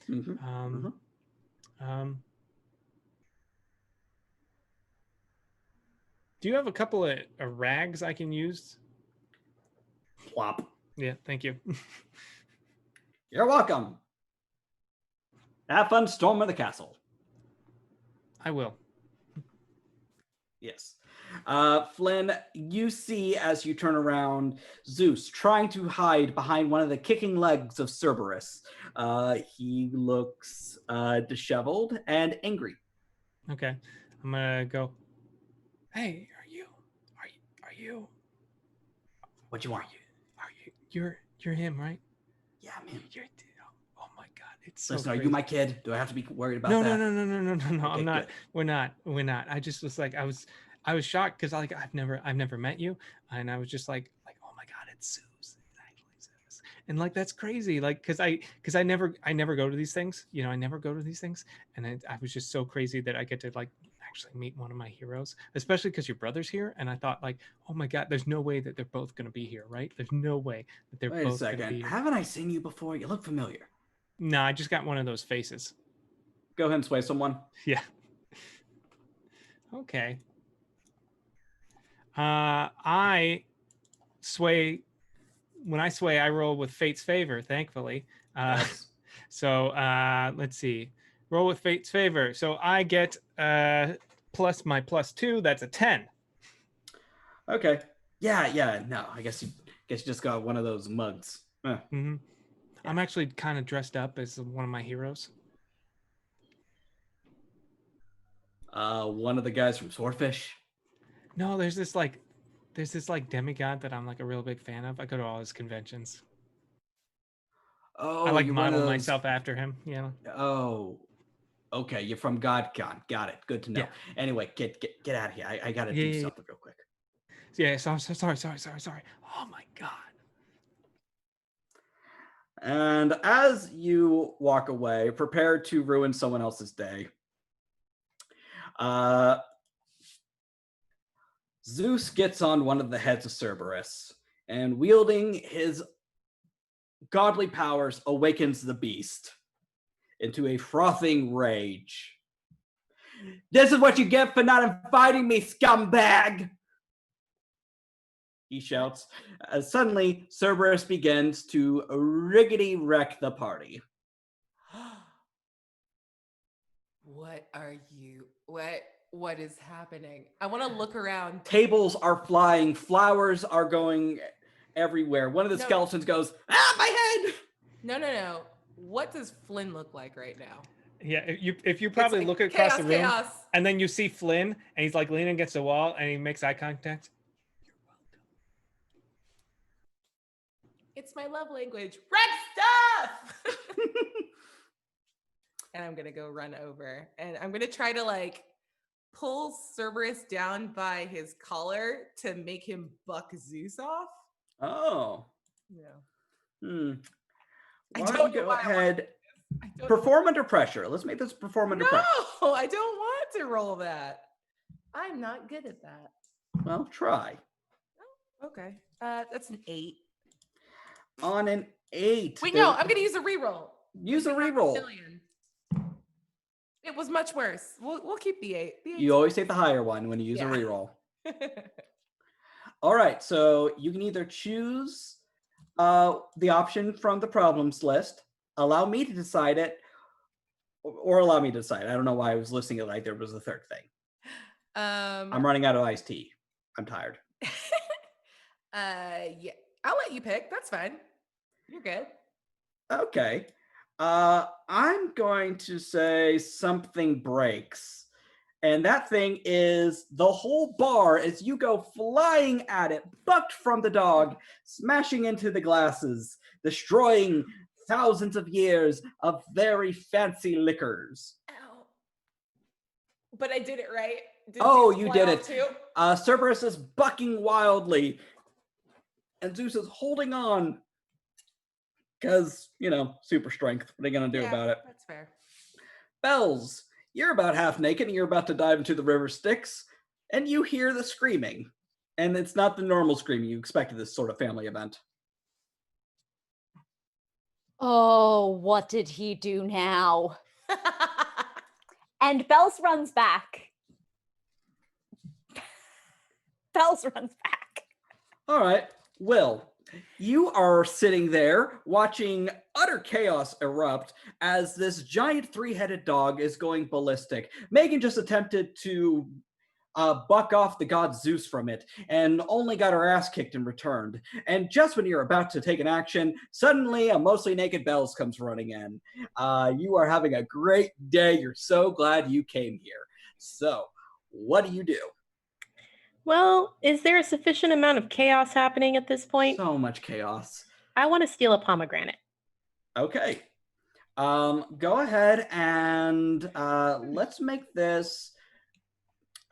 Mm-hmm. Do you have a couple of rags I can use? Plop. Yeah, thank you. You're welcome. Have fun storming the castle. I will. Yes. Flynn, you see as you turn around Zeus trying to hide behind one of the kicking legs of Cerberus. He looks disheveled and angry. Okay. I'm gonna go. Hey, are you? What you want? You're him, right? Yeah, man. Oh my God, it's so Listen, crazy. are you my kid? Do I have to be worried about No. that? No. Okay, I'm not. good. We're not. I just was I was shocked because I've never met you, and I was just like, oh my God, it's Zeus. It's actually Zeus. And that's crazy. Because I never go to these things. I never go to these things, and I was just so crazy that I get to actually meet one of my heroes, especially because your brother's here. And I thought, like, oh my God, there's no way that they're both going to be here, right? There's no way that they're Wait a both going to second. be here. Haven't I seen you before? You look familiar. No, I just got one of those faces. Go ahead and sway someone. Yeah. Okay. I sway. When I sway, I roll with Fate's favor, thankfully. Yes. So let's see. Roll with Fate's favor. So I get plus my +2. That's a 10. Okay. Yeah. No, I guess you just got one of those mugs. Mm-hmm. Yeah. I'm actually kind of dressed up as one of my heroes. One of the guys from Swordfish. No, there's this demigod that I'm like a real big fan of. I go to all his conventions. Oh, I like you're model one of those... myself after him. Yeah. Oh, okay. You're from GodCon. Got it. Good to know. Yeah. Anyway, get out of here. I gotta do something real quick. Yeah. So sorry. Oh my God. And as you walk away, prepared to ruin someone else's day, Zeus gets on one of the heads of Cerberus and, wielding his godly powers, awakens the beast into a frothing rage. This is what you get for not inviting me, scumbag! He shouts. Suddenly, Cerberus begins to riggedy wreck the party. What are you? What is happening? I want to look around. Tables are flying. Flowers are going everywhere. One of the skeletons goes, my head! No. What does Flynn look like right now? Yeah, if you probably look across the room, and then you see Flynn, and he's like leaning against the wall, and he makes eye contact. It's my love language. Red stuff! And I'm going to go run over. And I'm going to try to like pull Cerberus down by his collar to make him buck Zeus off. Oh. Yeah. Why don't you go ahead. Perform under pressure. Let's make this perform under pressure. No, I don't want to roll that. I'm not good at that. Well, try. Oh, okay. That's an 8. On an 8. Wait, no, I'm going to use a reroll. Use a reroll. It was much worse. We'll keep the 8. You always take the higher one when you use a reroll. All right, so you can either choose the option from the problems list, allow me to decide it, or allow me to decide. I don't know why I was listing it like there was a third thing. I'm running out of iced tea. I'm tired. Yeah, I'll let you pick. That's fine. You're good. Okay. I'm going to say something breaks. And that thing is the whole bar as you go flying at it, bucked from the dog, smashing into the glasses, destroying thousands of years of very fancy liquors. Ow. But I did it right. You did it. Too? Cerberus is bucking wildly. And Zeus is holding on. Because, super strength. What are you going to do about it? That's fair. Bells, you're about half naked and you're about to dive into the river Styx. And you hear the screaming. And it's not the normal screaming you expect at this sort of family event. Oh, what did he do now? And Bells runs back. Bells runs back. All right. Will, you are sitting there watching utter chaos erupt as this giant 3-headed dog is going ballistic. Megan just attempted to buck off the god Zeus from it and only got her ass kicked in return. And just when you're about to take an action, suddenly a mostly naked Bells comes running in. You are having a great day. You're so glad you came here. So, what do? Well, is there a sufficient amount of chaos happening at this point? So much chaos. I want to steal a pomegranate. Okay. Go ahead and let's make this...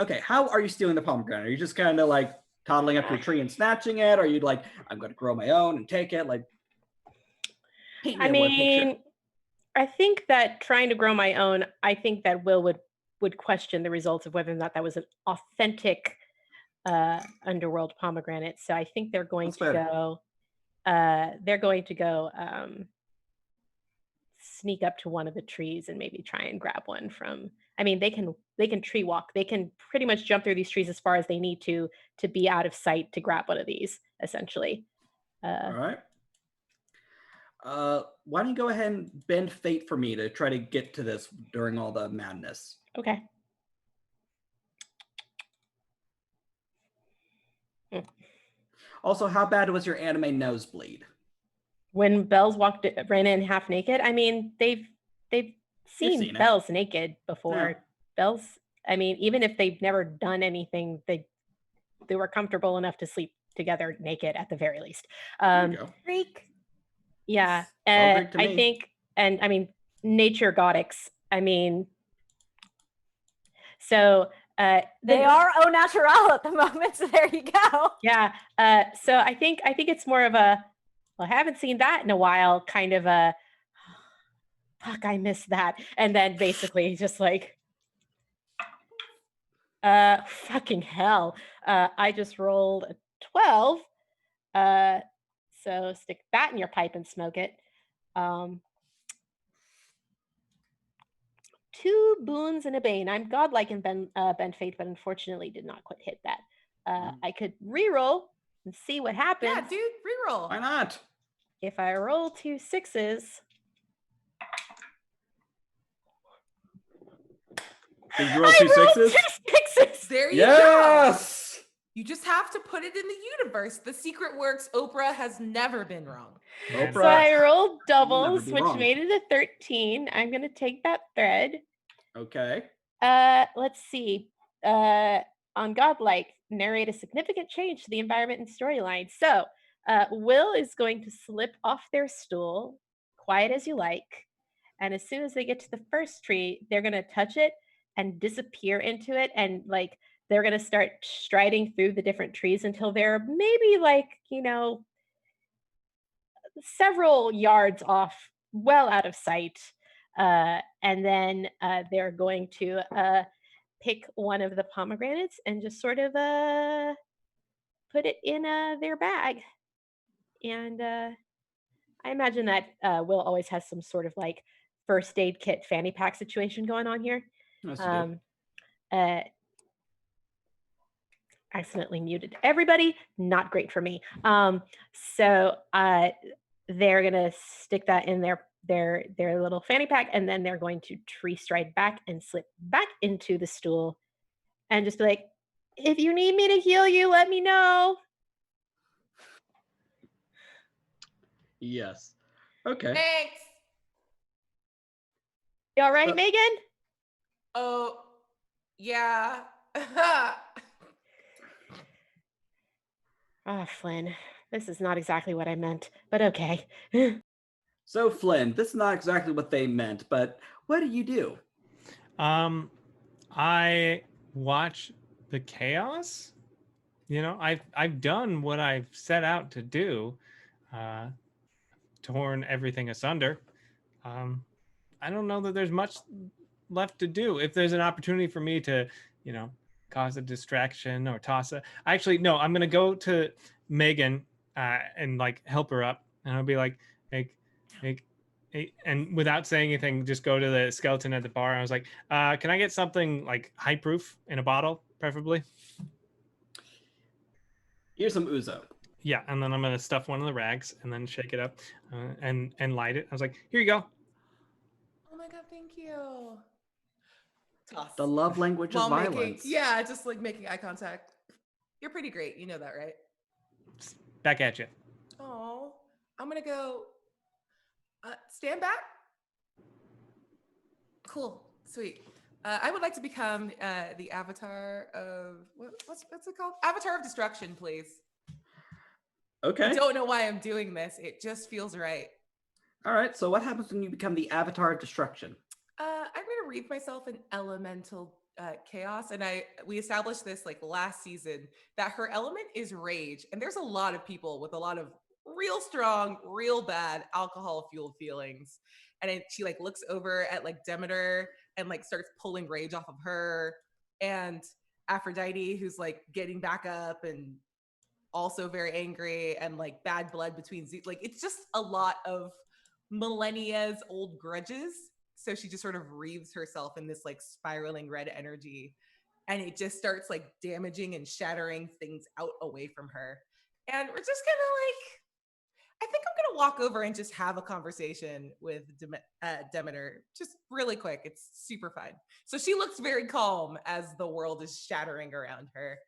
Okay, how are you stealing the pomegranate? Are you just kind of like toddling up to a tree and snatching it? Or are you like, I'm going to grow my own and take it? Like, I mean, I think that trying to grow my own, I think that Will would would question the results of whether or not that was an authentic underworld pomegranate. So I think they're going to go. They're going to go sneak up to one of the trees and maybe try and grab one from. I mean, they can tree walk. They can pretty much jump through these trees as far as they need to be out of sight to grab one of these, essentially. All right. Why don't you go ahead and bend fate for me to try to get to this during all the madness? Okay. Also, how bad was your anime nosebleed? When Bells ran in half naked, I mean, they've seen Bells naked before. Yeah. Bells, I mean, even if they've never done anything, they were comfortable enough to sleep together naked at the very least. There you go. Freak. Yeah. I think, and I mean, nature godics. I mean, so they are au naturel at the moment, so there you go. Yeah. So I think it's more of a, well, I haven't seen that in a while, kind of a, fuck, I missed that. And then basically just like, fucking hell. I just rolled a 12. So stick that in your pipe and smoke it. 2 boons and a bane. I'm godlike in bend fate, but unfortunately did not quite hit that. I could re-roll and see what happens. Yeah, dude, re-roll. Why not? If I roll 2 6s. Did you roll 2 6s? 2 6s. There you go. You just have to put it in the universe. The secret works. Oprah has never been wrong. Oprah. So I rolled doubles, which made it a 13. I'm going to take that thread. Okay. Let's see. On Godlike, narrate a significant change to the environment and storyline. So Will is going to slip off their stool, quiet as you like. And as soon as they get to the first tree, they're going to touch it and disappear into it. And like, they're going to start striding through the different trees until they're maybe like, several yards off, well out of sight. And then they're going to pick one of the pomegranates and just sort of put it in their bag. And I imagine that Will always has some sort of like first aid kit fanny pack situation going on here. Yes, accidentally muted everybody. Not great for me. So they're gonna stick that in their little fanny pack, and then they're going to tree stride back and slip back into the stool, and just be like, "If you need me to heal you, let me know." Yes. Okay. Thanks. You all right, Megan? Oh, yeah. Oh, Flynn, this is not exactly what I meant, but okay. So, Flynn, this is not exactly what they meant, but what do you do? I watch the chaos. I've done what I've set out to do, torn everything asunder. I don't know that there's much left to do. If there's an opportunity for me to, cause a distraction or toss actually, no, I'm going to go to Megan and like help her up. And I'll be like, and without saying anything, just go to the skeleton at the bar. And I was like, can I get something like high proof in a bottle, preferably? Here's some ouzo. Yeah, and then I'm going to stuff one of the rags and then shake it up and light it. I was like, here you go. Oh my God, thank you. Toss. The love language of violence. Just like making eye contact. You're pretty great. You know that, right? Back at you. Oh, I'm going to go stand back. Cool. Sweet. I would like to become the avatar of, what's it called? Avatar of Destruction, please. Okay. I don't know why I'm doing this. It just feels right. All right. So what happens when you become the Avatar of Destruction? I'm going to read myself an elemental chaos. And we established this like last season that her element is rage. And there's a lot of people with a lot of real strong, real bad alcohol fueled feelings. And she like looks over at like Demeter and like starts pulling rage off of her. And Aphrodite, who's like getting back up and also very angry, and like bad blood between like it's just a lot of millennia's old grudges. So she just sort of wreathes herself in this like spiraling red energy, and it just starts like damaging and shattering things out away from her. And we're just gonna like, I think I'm gonna walk over and just have a conversation with Demeter, just really quick. It's super fun. So she looks very calm as the world is shattering around her.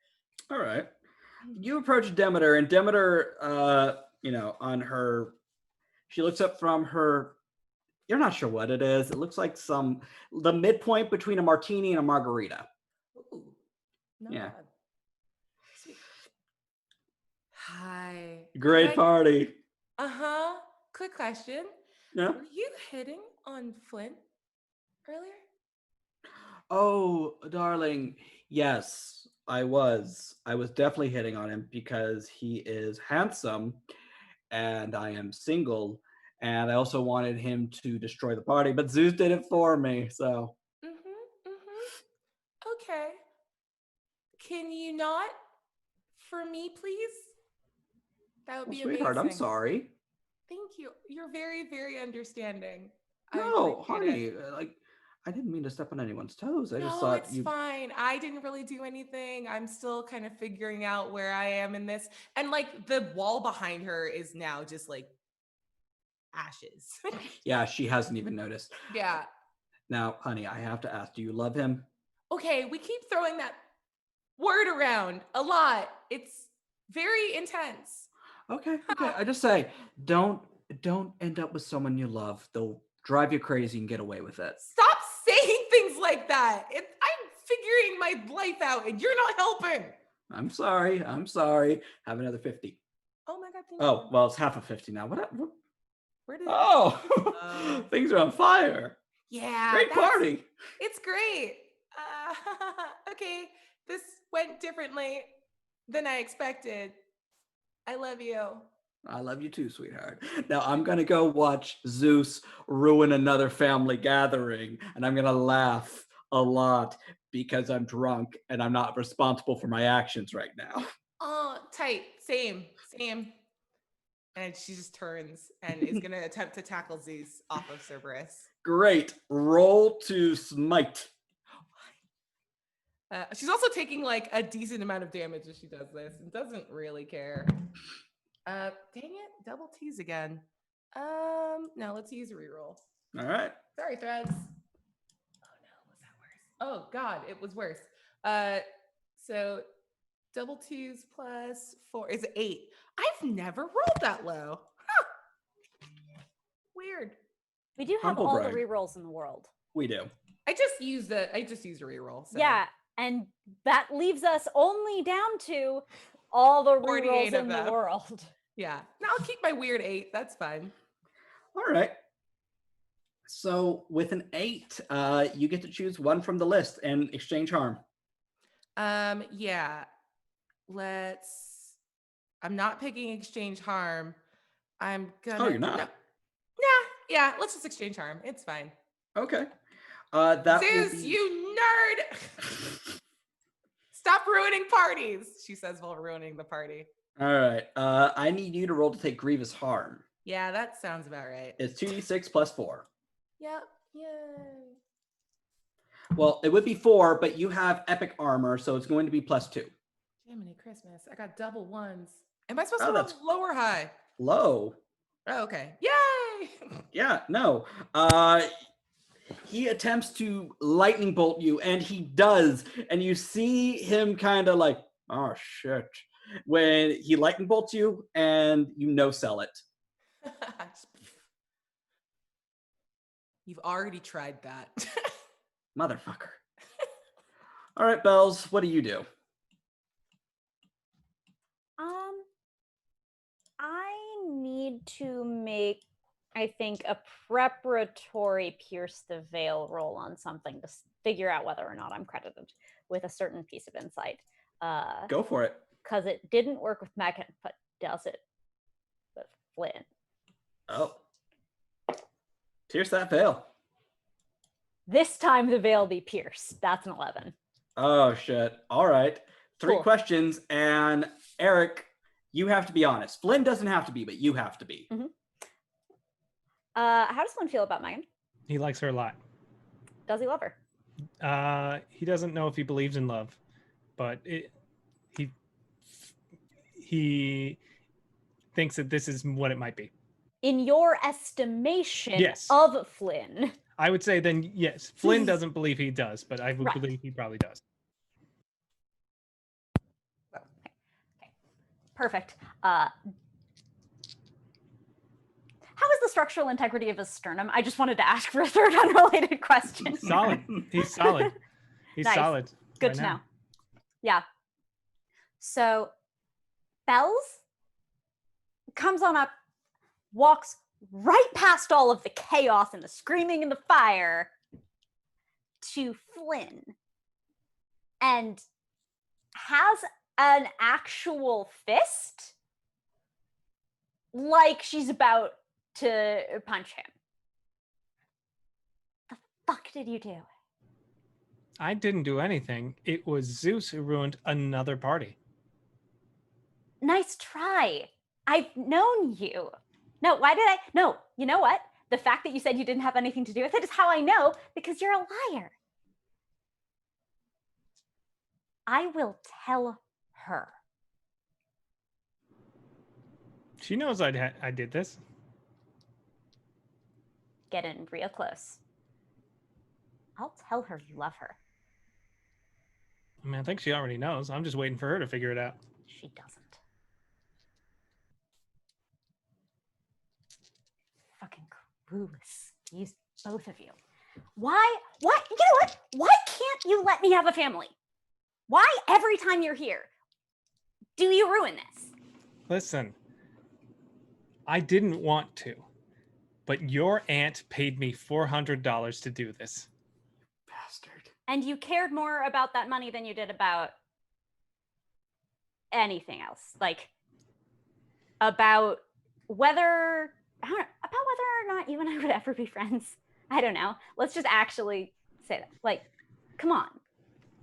All right. You approach Demeter, and Demeter, on her, she looks up from her. You're not sure what it is. It looks like the midpoint between a martini and a margarita. Ooh, not Yeah. bad. Sweet. Hi. Great party. Uh-huh. Quick question. Yeah. Were you hitting on Flint earlier? Oh, darling. Yes, I was. I was definitely hitting on him because he is handsome and I am single. And I also wanted him to destroy the party, but Zeus did it for me. So. Okay. Can you not for me, please? That would be Sweetheart, amazing. I'm sorry. Thank you. You're very, very understanding. No, honey, I didn't mean to step on anyone's toes. I just thought it's fine. I didn't really do anything. I'm still kind of figuring out where I am in this. And like the wall behind her is now just like ashes. Yeah, she hasn't even noticed. Yeah. Now, honey, I have to ask, do you love him? Okay, we keep throwing that word around a lot. It's very intense. Okay. I just say, don't end up with someone you love. They'll drive you crazy and get away with it. Stop saying things like that. I'm figuring my life out and you're not helping. I'm sorry. Have another 50. Oh my God, thank you. Oh, well, it's half of 50 now. What? Where did Things are on fire. Yeah. Great party. It's great. Okay, this went differently than I expected. I love you. I love you too, sweetheart. Now I'm going to go watch Zeus ruin another family gathering, and I'm going to laugh a lot because I'm drunk and I'm not responsible for my actions right now. Oh, tight. Same. And she just turns and is going to attempt to tackle Zeus off of Cerberus. Great. Roll to smite. She's also taking like a decent amount of damage as she does this and doesn't really care. Dang it, double T's again. No, let's use a reroll. All right. Sorry, Threads. Oh no, was that worse? Oh God, it was worse. So double twos plus 4 is 8. I've never rolled that low. Huh. Weird. We do have Humble all brag. the rerolls in the world. We do. I just used a reroll. So. Yeah, and that leaves us only down to all the rerolls in the world. Yeah. No, I'll keep my weird 8. That's fine. All right. So with an 8, you get to choose one from the list and exchange harm. Yeah. I'm not picking exchange harm. I'm gonna. Oh, you're not? No. Yeah. Let's just exchange harm. It's fine. Okay. Zeus, you nerd! Stop ruining parties, she says while ruining the party. All right. I need you to roll to take grievous harm. Yeah, that sounds about right. It's 2d6 plus 4. Yep. Yay. Well, it would be 4, but you have epic armor, so it's going to be plus 2. Jiminy Christmas. I got double ones. Am I supposed to roll that's low or high? Low. Oh, okay. Yay! Yeah, no. He attempts to lightning bolt you, and he does. And you see him kind of like, oh, shit. When he lightning bolts you, and you no-sell it. You've already tried that. Motherfucker. All right, Bells, what do you do? I need to make, I think, a preparatory pierce the veil roll on something to figure out whether or not I'm credited with a certain piece of insight. Go for it. Because it didn't work with Megan, but does it with Flynn? Oh. Pierce that veil. This time the veil be pierced. That's an 11. Oh, shit. All right. 3 Cool. questions, and Eric, you have to be honest. Flynn doesn't have to be, but you have to be. Mm-hmm. How does Flynn feel about Megan? He likes her a lot. Does he love her? He doesn't know if he believes in love, but he thinks that this is what it might be. In your estimation Yes. of Flynn. I would say then yes. Flynn doesn't believe he does, but I would Right. believe he probably does. Okay. Perfect. How is the structural integrity of his sternum? I just wanted to ask for a third unrelated question. Solid. He's solid. He's Nice. solid. Good right to now. know. Yeah. So Bells comes on up, walks right past all of the chaos and the screaming and the fire to Flynn and has an actual fist like she's about to punch him. The fuck did you do? I didn't do anything. It was Zeus who ruined another party. Nice try. I've known you. No, why did I? No, you know what? The fact that you said you didn't have anything to do with it is how I know, because you're a liar. I will tell her. She knows I did this. Get in real close. I'll tell her you love her. I mean, I think she already knows. I'm just waiting for her to figure it out. She doesn't. Fucking clueless. You, both of you. Why? You know what? Why can't you let me have a family? Why every time you're here do you ruin this? Listen, I didn't want to, but your aunt paid me $400 to do this. Bastard. And you cared more about that money than you did about anything else. Like, about whether or not you and I would ever be friends. I don't know. Let's just actually say that. Like, come on.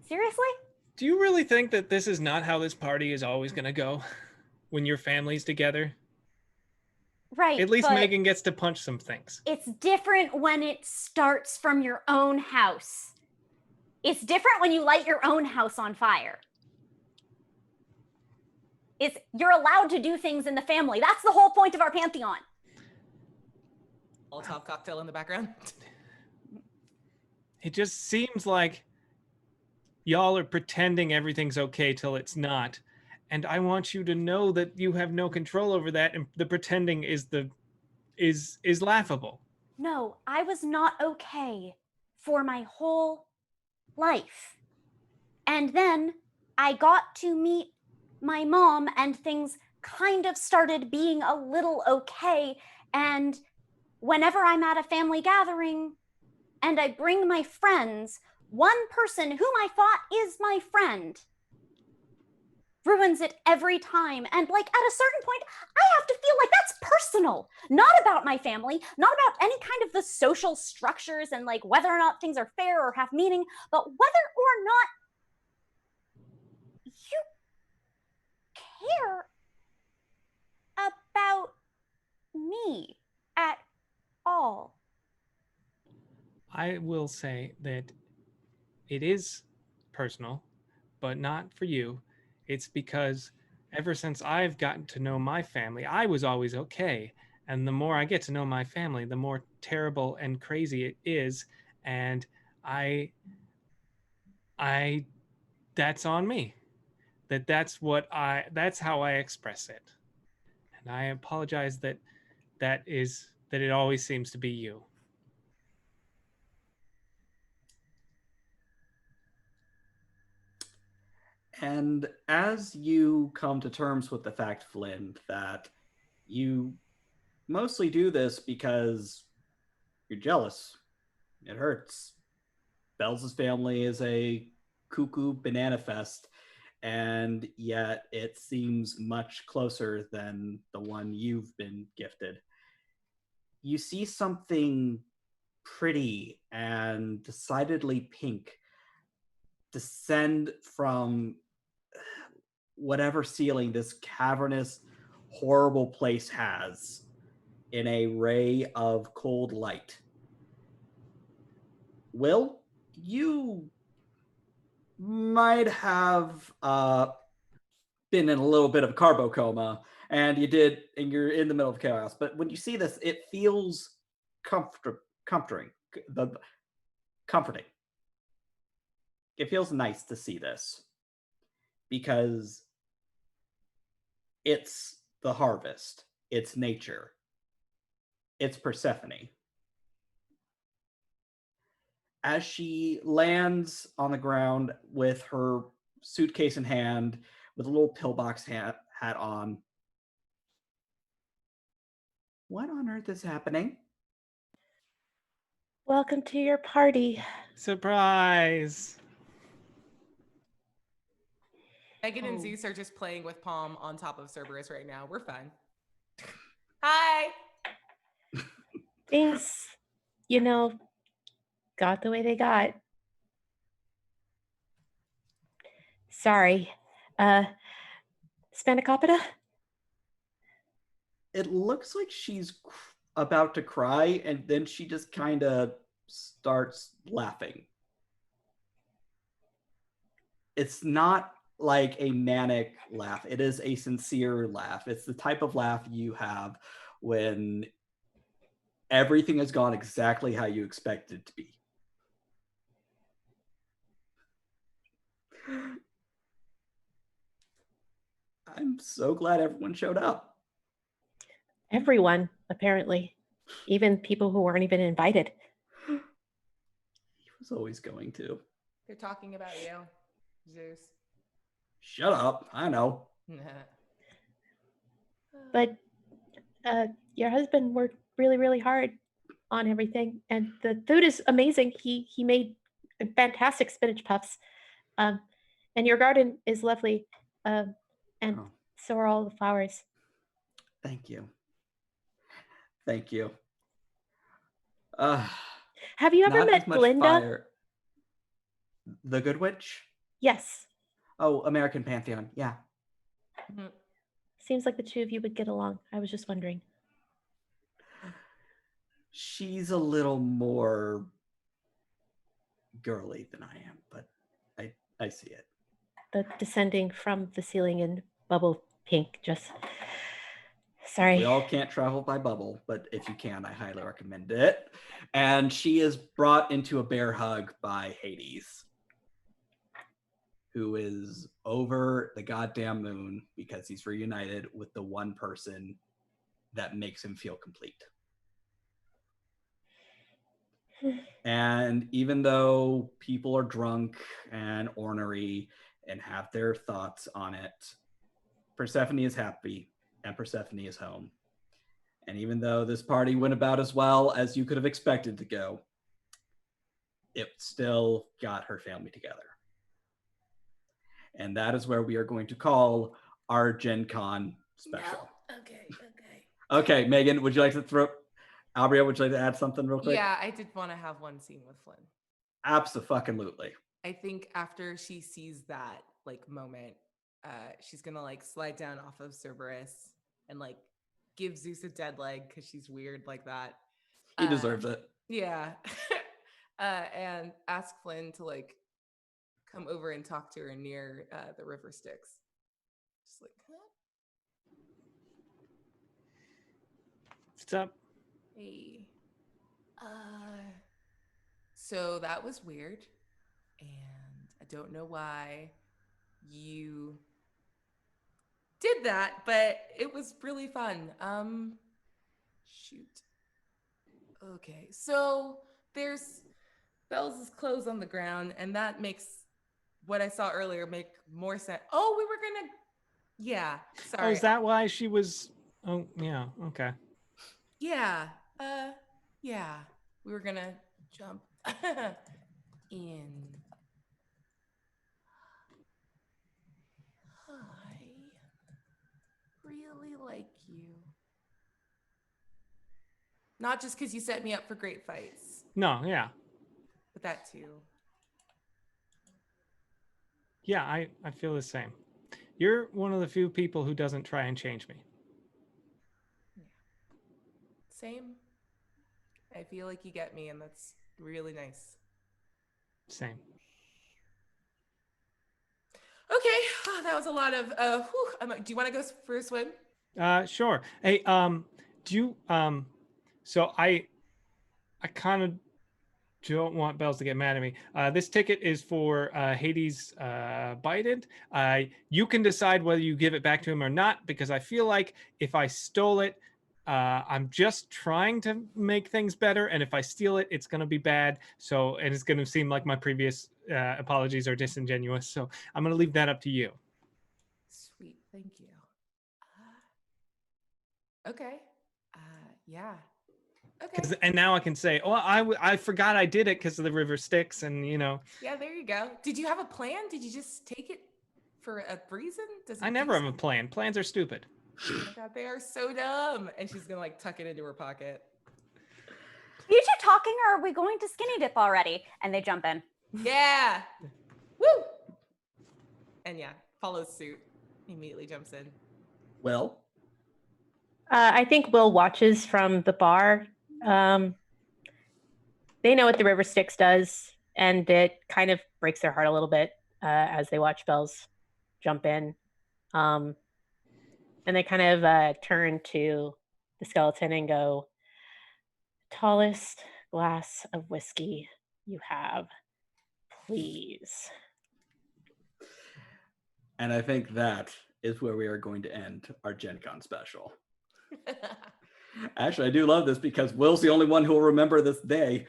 Seriously? Do you really think that this is not how this party is always going to go? When your family's together? Right. At least but Megan gets to punch some things. it's different when it starts from your own house. It's different when you light your own house on fire. You're allowed to do things in the family. That's the whole point of our Pantheon. Molotov cocktail in the background. It just seems like y'all are pretending everything's okay till it's not. And I want you to know that you have no control over that, and the pretending is laughable. No, I was not okay for my whole life. And then I got to meet my mom and things kind of started being a little okay. And whenever I'm at a family gathering and I bring my friends, one person whom I thought is my friend ruins it every time. And like at a certain point, I have to feel like that's personal, not about my family, not about any kind of the social structures and like whether or not things are fair or have meaning, but whether or not you care about me at all. I will say that it is personal, but not for you. It's because ever since I've gotten to know my family, I was always okay. And the more I get to know my family, the more terrible and crazy it is. And that's on me. That's how I express it. And I apologize that it always seems to be you. And as you come to terms with the fact, Flynn, that you mostly do this because you're jealous, it hurts. Bells' family is a cuckoo banana fest, and yet it seems much closer than the one you've been gifted. You see something pretty and decidedly pink descend from whatever ceiling this cavernous, horrible place has in a ray of cold light. Will, you might have been in a little bit of a carbo coma, and you're in the middle of chaos. But when you see this, it feels comforting. It feels nice to see this because it's the harvest, it's nature, it's Persephone. As she lands on the ground with her suitcase in hand, with a little pillbox hat on, what on earth is happening? Welcome to your party. Surprise. Megan and Zeus are just playing with Palm on top of Cerberus right now. We're fine. Hi. Things, got the way they got. Sorry. Spanakopita? It looks like she's about to cry, and then she just kind of starts laughing. It's not like a manic laugh. It is a sincere laugh. It's the type of laugh you have when everything has gone exactly how you expect it to be. I'm so glad everyone showed up. Everyone, apparently. Even people who weren't even invited. He was always going to. They're talking about you, Zeus. Shut up. I know. But your husband worked really, really hard on everything. And the food is amazing. He made fantastic spinach puffs. And your garden is lovely. And so are all the flowers. Thank you. Thank you. Have you ever met Glinda? Fire. The Good Witch? Yes. Oh, American Pantheon. Yeah. Mm-hmm. Seems like the two of you would get along. I was just wondering. She's a little more girly than I am, but I see it. The descending from the ceiling in bubble pink, just... Sorry. We all can't travel by bubble, but if you can, I highly recommend it. And she is brought into a bear hug by Hades, who is over the goddamn moon because he's reunited with the one person that makes him feel complete. And even though people are drunk and ornery and have their thoughts on it, Persephone is happy and Persephone is home. And even though this party went about as well as you could have expected to go, it still got her family together. And that is where we are going to call our Gen Con special. No. Okay. Okay, Megan, would you like to Albria, would you like to add something real quick? Yeah, I did want to have one scene with Flynn. Abso-fucking-lutely. I think after she sees that moment, she's gonna slide down off of Cerberus and give Zeus a dead leg because she's weird like that. He deserves it. Yeah. And ask Flynn to come over and talk to her near the river Styx. Just huh? What's up? Hey. So that was weird. And I don't know why you did that, but it was really fun. Shoot. Okay, so there's Bells' clothes on the ground, and that makes what I saw earlier make more sense. Oh, we were gonna... Yeah, sorry. Oh, is that why she was... Oh, yeah, okay. Yeah, yeah. We were gonna jump in. I really like you. Not just because you set me up for great fights. No, yeah. But that too. Yeah, I feel the same. You're one of the few people who doesn't try and change me. Same. I feel like you get me, and that's really nice. Same. Okay, that was a lot of. Do you want to go for a swim? Sure. Hey, do you so I kind of don't want Bells to get mad at me. This ticket is for Hades Bident. You can decide whether you give it back to him or not, because I feel like if I stole it, I'm just trying to make things better, and if I steal it, it's going to be bad. So, and it's going to seem like my previous apologies are disingenuous. So I'm going to leave that up to you. Sweet, thank you. Okay. Yeah. Okay. And now I can say, oh, I forgot I did it because of the river Styx, and Yeah, there you go. Did you have a plan? Did you just take it for a reason? I never have a plan. Plans are stupid. Oh my god, they are so dumb. And she's gonna like tuck it into her pocket. Are you two talking, or are we going to skinny dip already? And they jump in. Yeah. Woo! And yeah, follows suit. He immediately jumps in. Will? I think Will watches from the bar. They know what the river Styx does, and it kind of breaks their heart a little bit as they watch Bells jump in. And they kind of turn to the skeleton and go, "Tallest glass of whiskey you have, please." And I think that is where we are going to end our Gen Con special. Actually, I do love this because Will's the only one who will remember this day.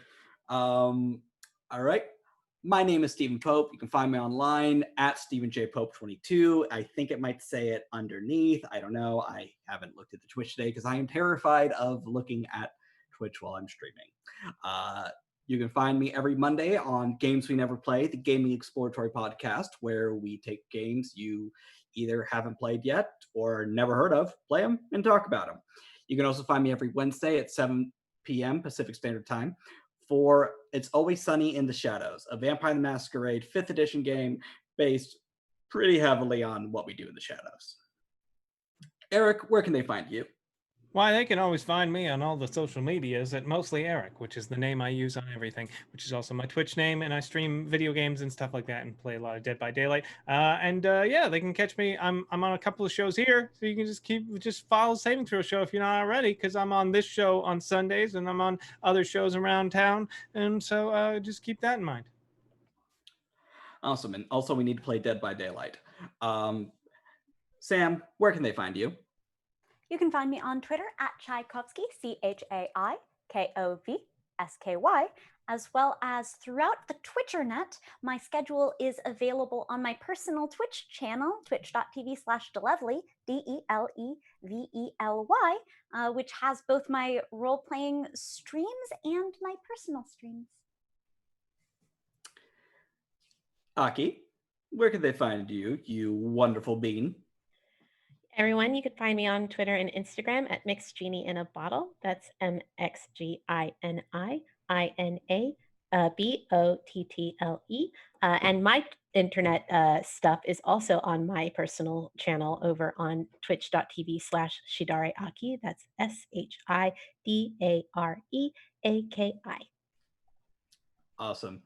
All right. My name is Stephen Pope. You can find me online at Stephen J. Pope 22. I think it might say it underneath. I don't know. I haven't looked at the Twitch today because I am terrified of looking at Twitch while I'm streaming. You can find me every Monday on Games We Never Play, the gaming exploratory podcast, where we take games you either haven't played yet or never heard of, play them, and talk about them. You can also find me every Wednesday at 7 p.m. Pacific Standard Time for It's Always Sunny in the Shadows, a Vampire the Masquerade 5th edition game based pretty heavily on what we do in the shadows. Eric, where can they find you? Why, they can always find me on all the social medias at Mostly Eric, which is the name I use on everything, which is also my Twitch name, and I stream video games and stuff like that and play a lot of Dead by Daylight. Yeah, they can catch me. I'm on a couple of shows here, so you can just follow Saving Throw Show if you're not already, because I'm on this show on Sundays and I'm on other shows around town, and so just keep that in mind. Awesome, and also we need to play Dead by Daylight. Sam, where can they find you? You can find me on Twitter at Tchaikovsky, ChaiKovsky, as well as throughout the Twitchernet. My schedule is available on my personal Twitch channel, twitch.tv/Delevely, DELEVELY, which has both my role-playing streams and my personal streams. Aki, where can they find you, you wonderful bean? Everyone, you can find me on Twitter and Instagram at Mixed Genie in a Bottle. That's MXGINIBOTTLE. And my internet stuff is also on my personal channel over on twitch.tv/ShidareAki. That's SHIDAREAKI. Awesome.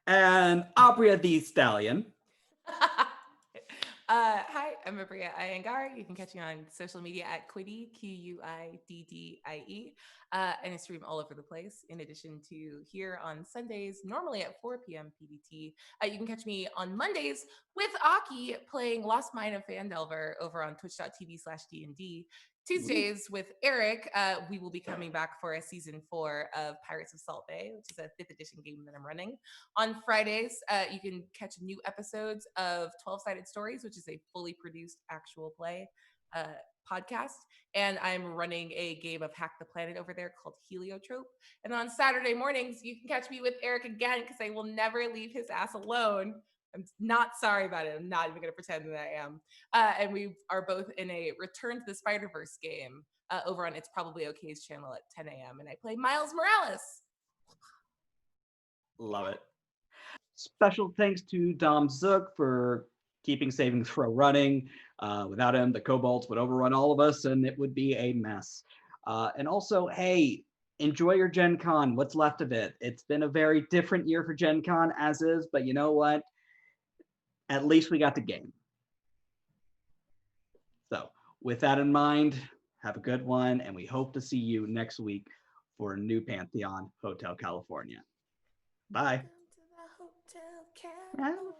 And Abria the Stallion. Hi, I'm Abria Iyengar. You can catch me on social media at Quiddy, QUIDDIE, and I stream all over the place. In addition to here on Sundays, normally at 4 p.m. PDT, you can catch me on Mondays with Aki playing Lost Mine of Fandelver over on twitch.tv/DND. Tuesdays with Eric, we will be coming back for a season 4 of Pirates of Salt Bay, which is a 5th edition game that I'm running. On Fridays, you can catch new episodes of 12-Sided Stories, which is a fully produced actual play podcast. And I'm running a game of Hack the Planet over there called Heliotrope. And on Saturday mornings, you can catch me with Eric again because I will never leave his ass alone. I'm not sorry about it. I'm not even going to pretend that I am. And we are both in a Return to the Spider-Verse game over on It's Probably OK's channel at 10 a.m. And I play Miles Morales. Love it. Special thanks to Dom Zook for keeping Saving Throw running. Without him, the kobolds would overrun all of us and it would be a mess. And also, hey, enjoy your Gen Con, what's left of it. It's been a very different year for Gen Con as is, but you know what? At least we got the game. So with that in mind, have a good one, and we hope to see you next week for a new Pantheon Hotel California. Bye. Welcome to the Hotel California.